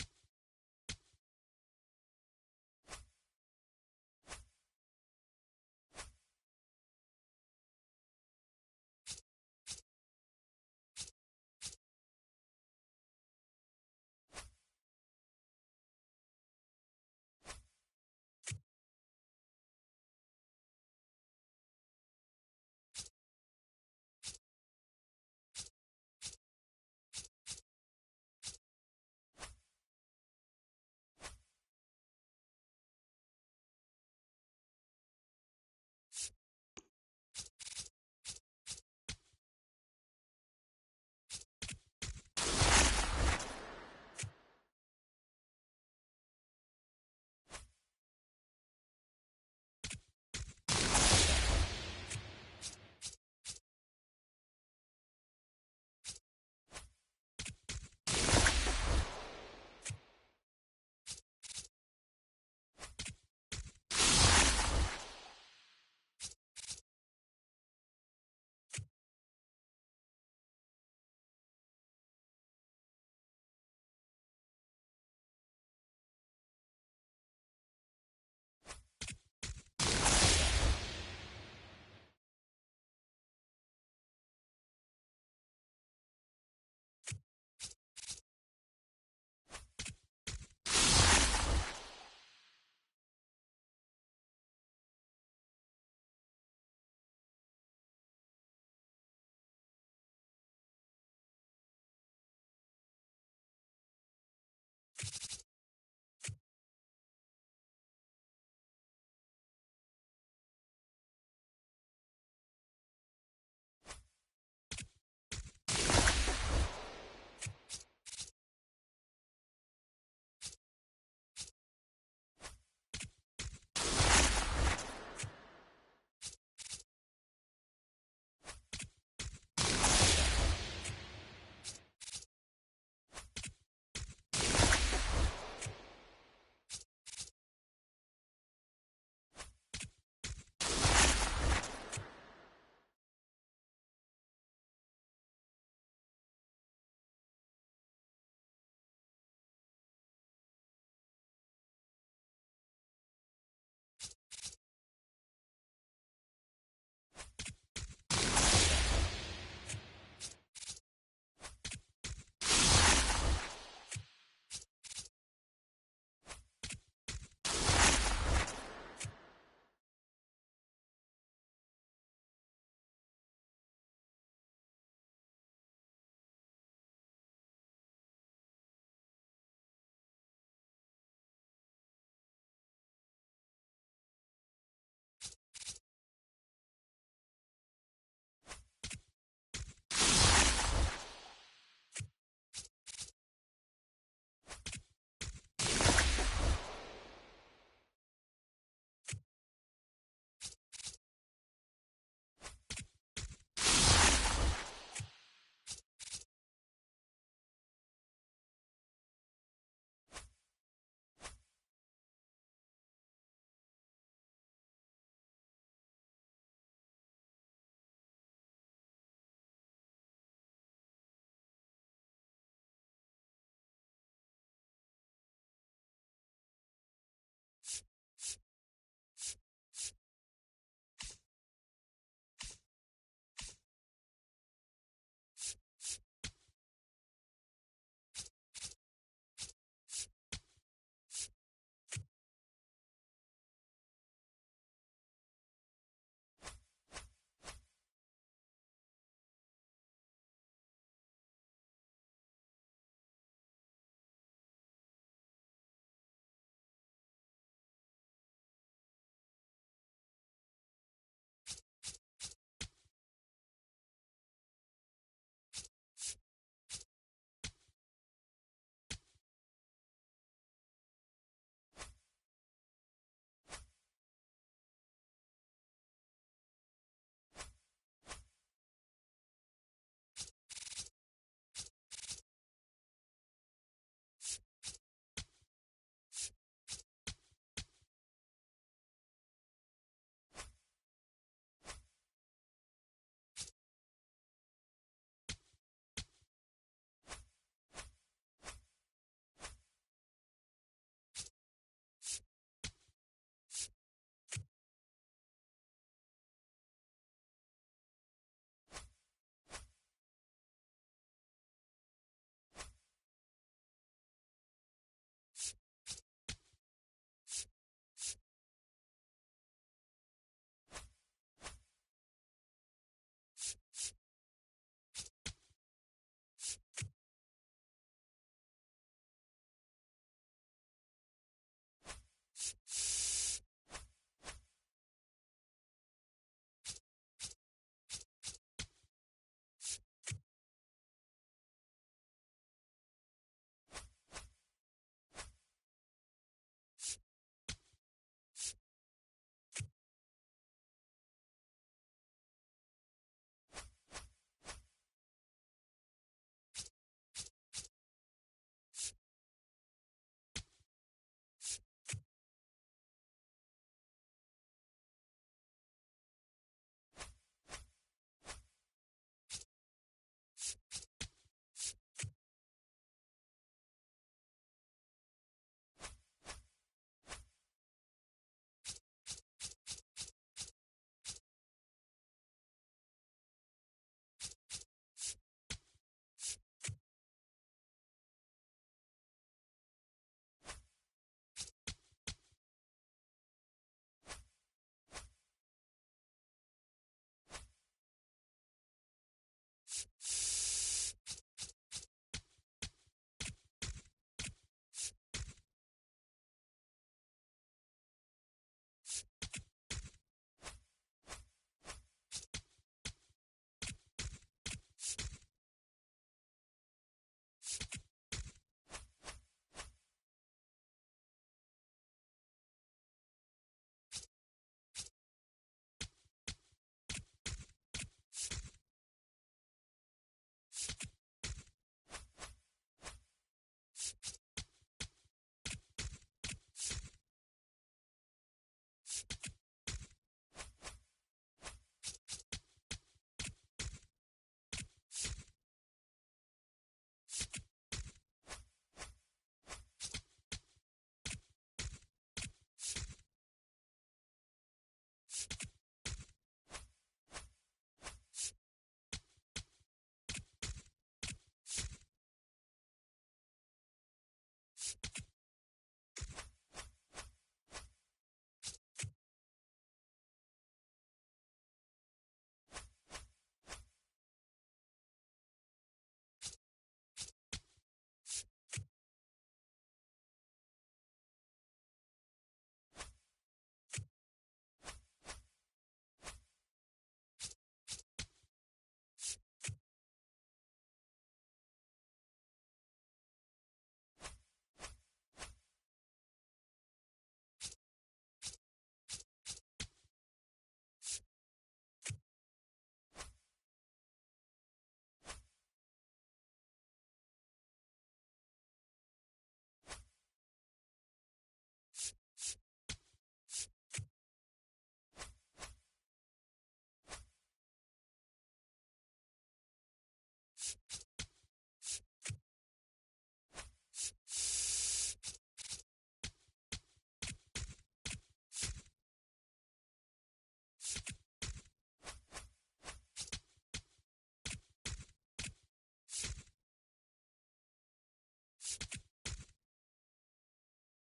You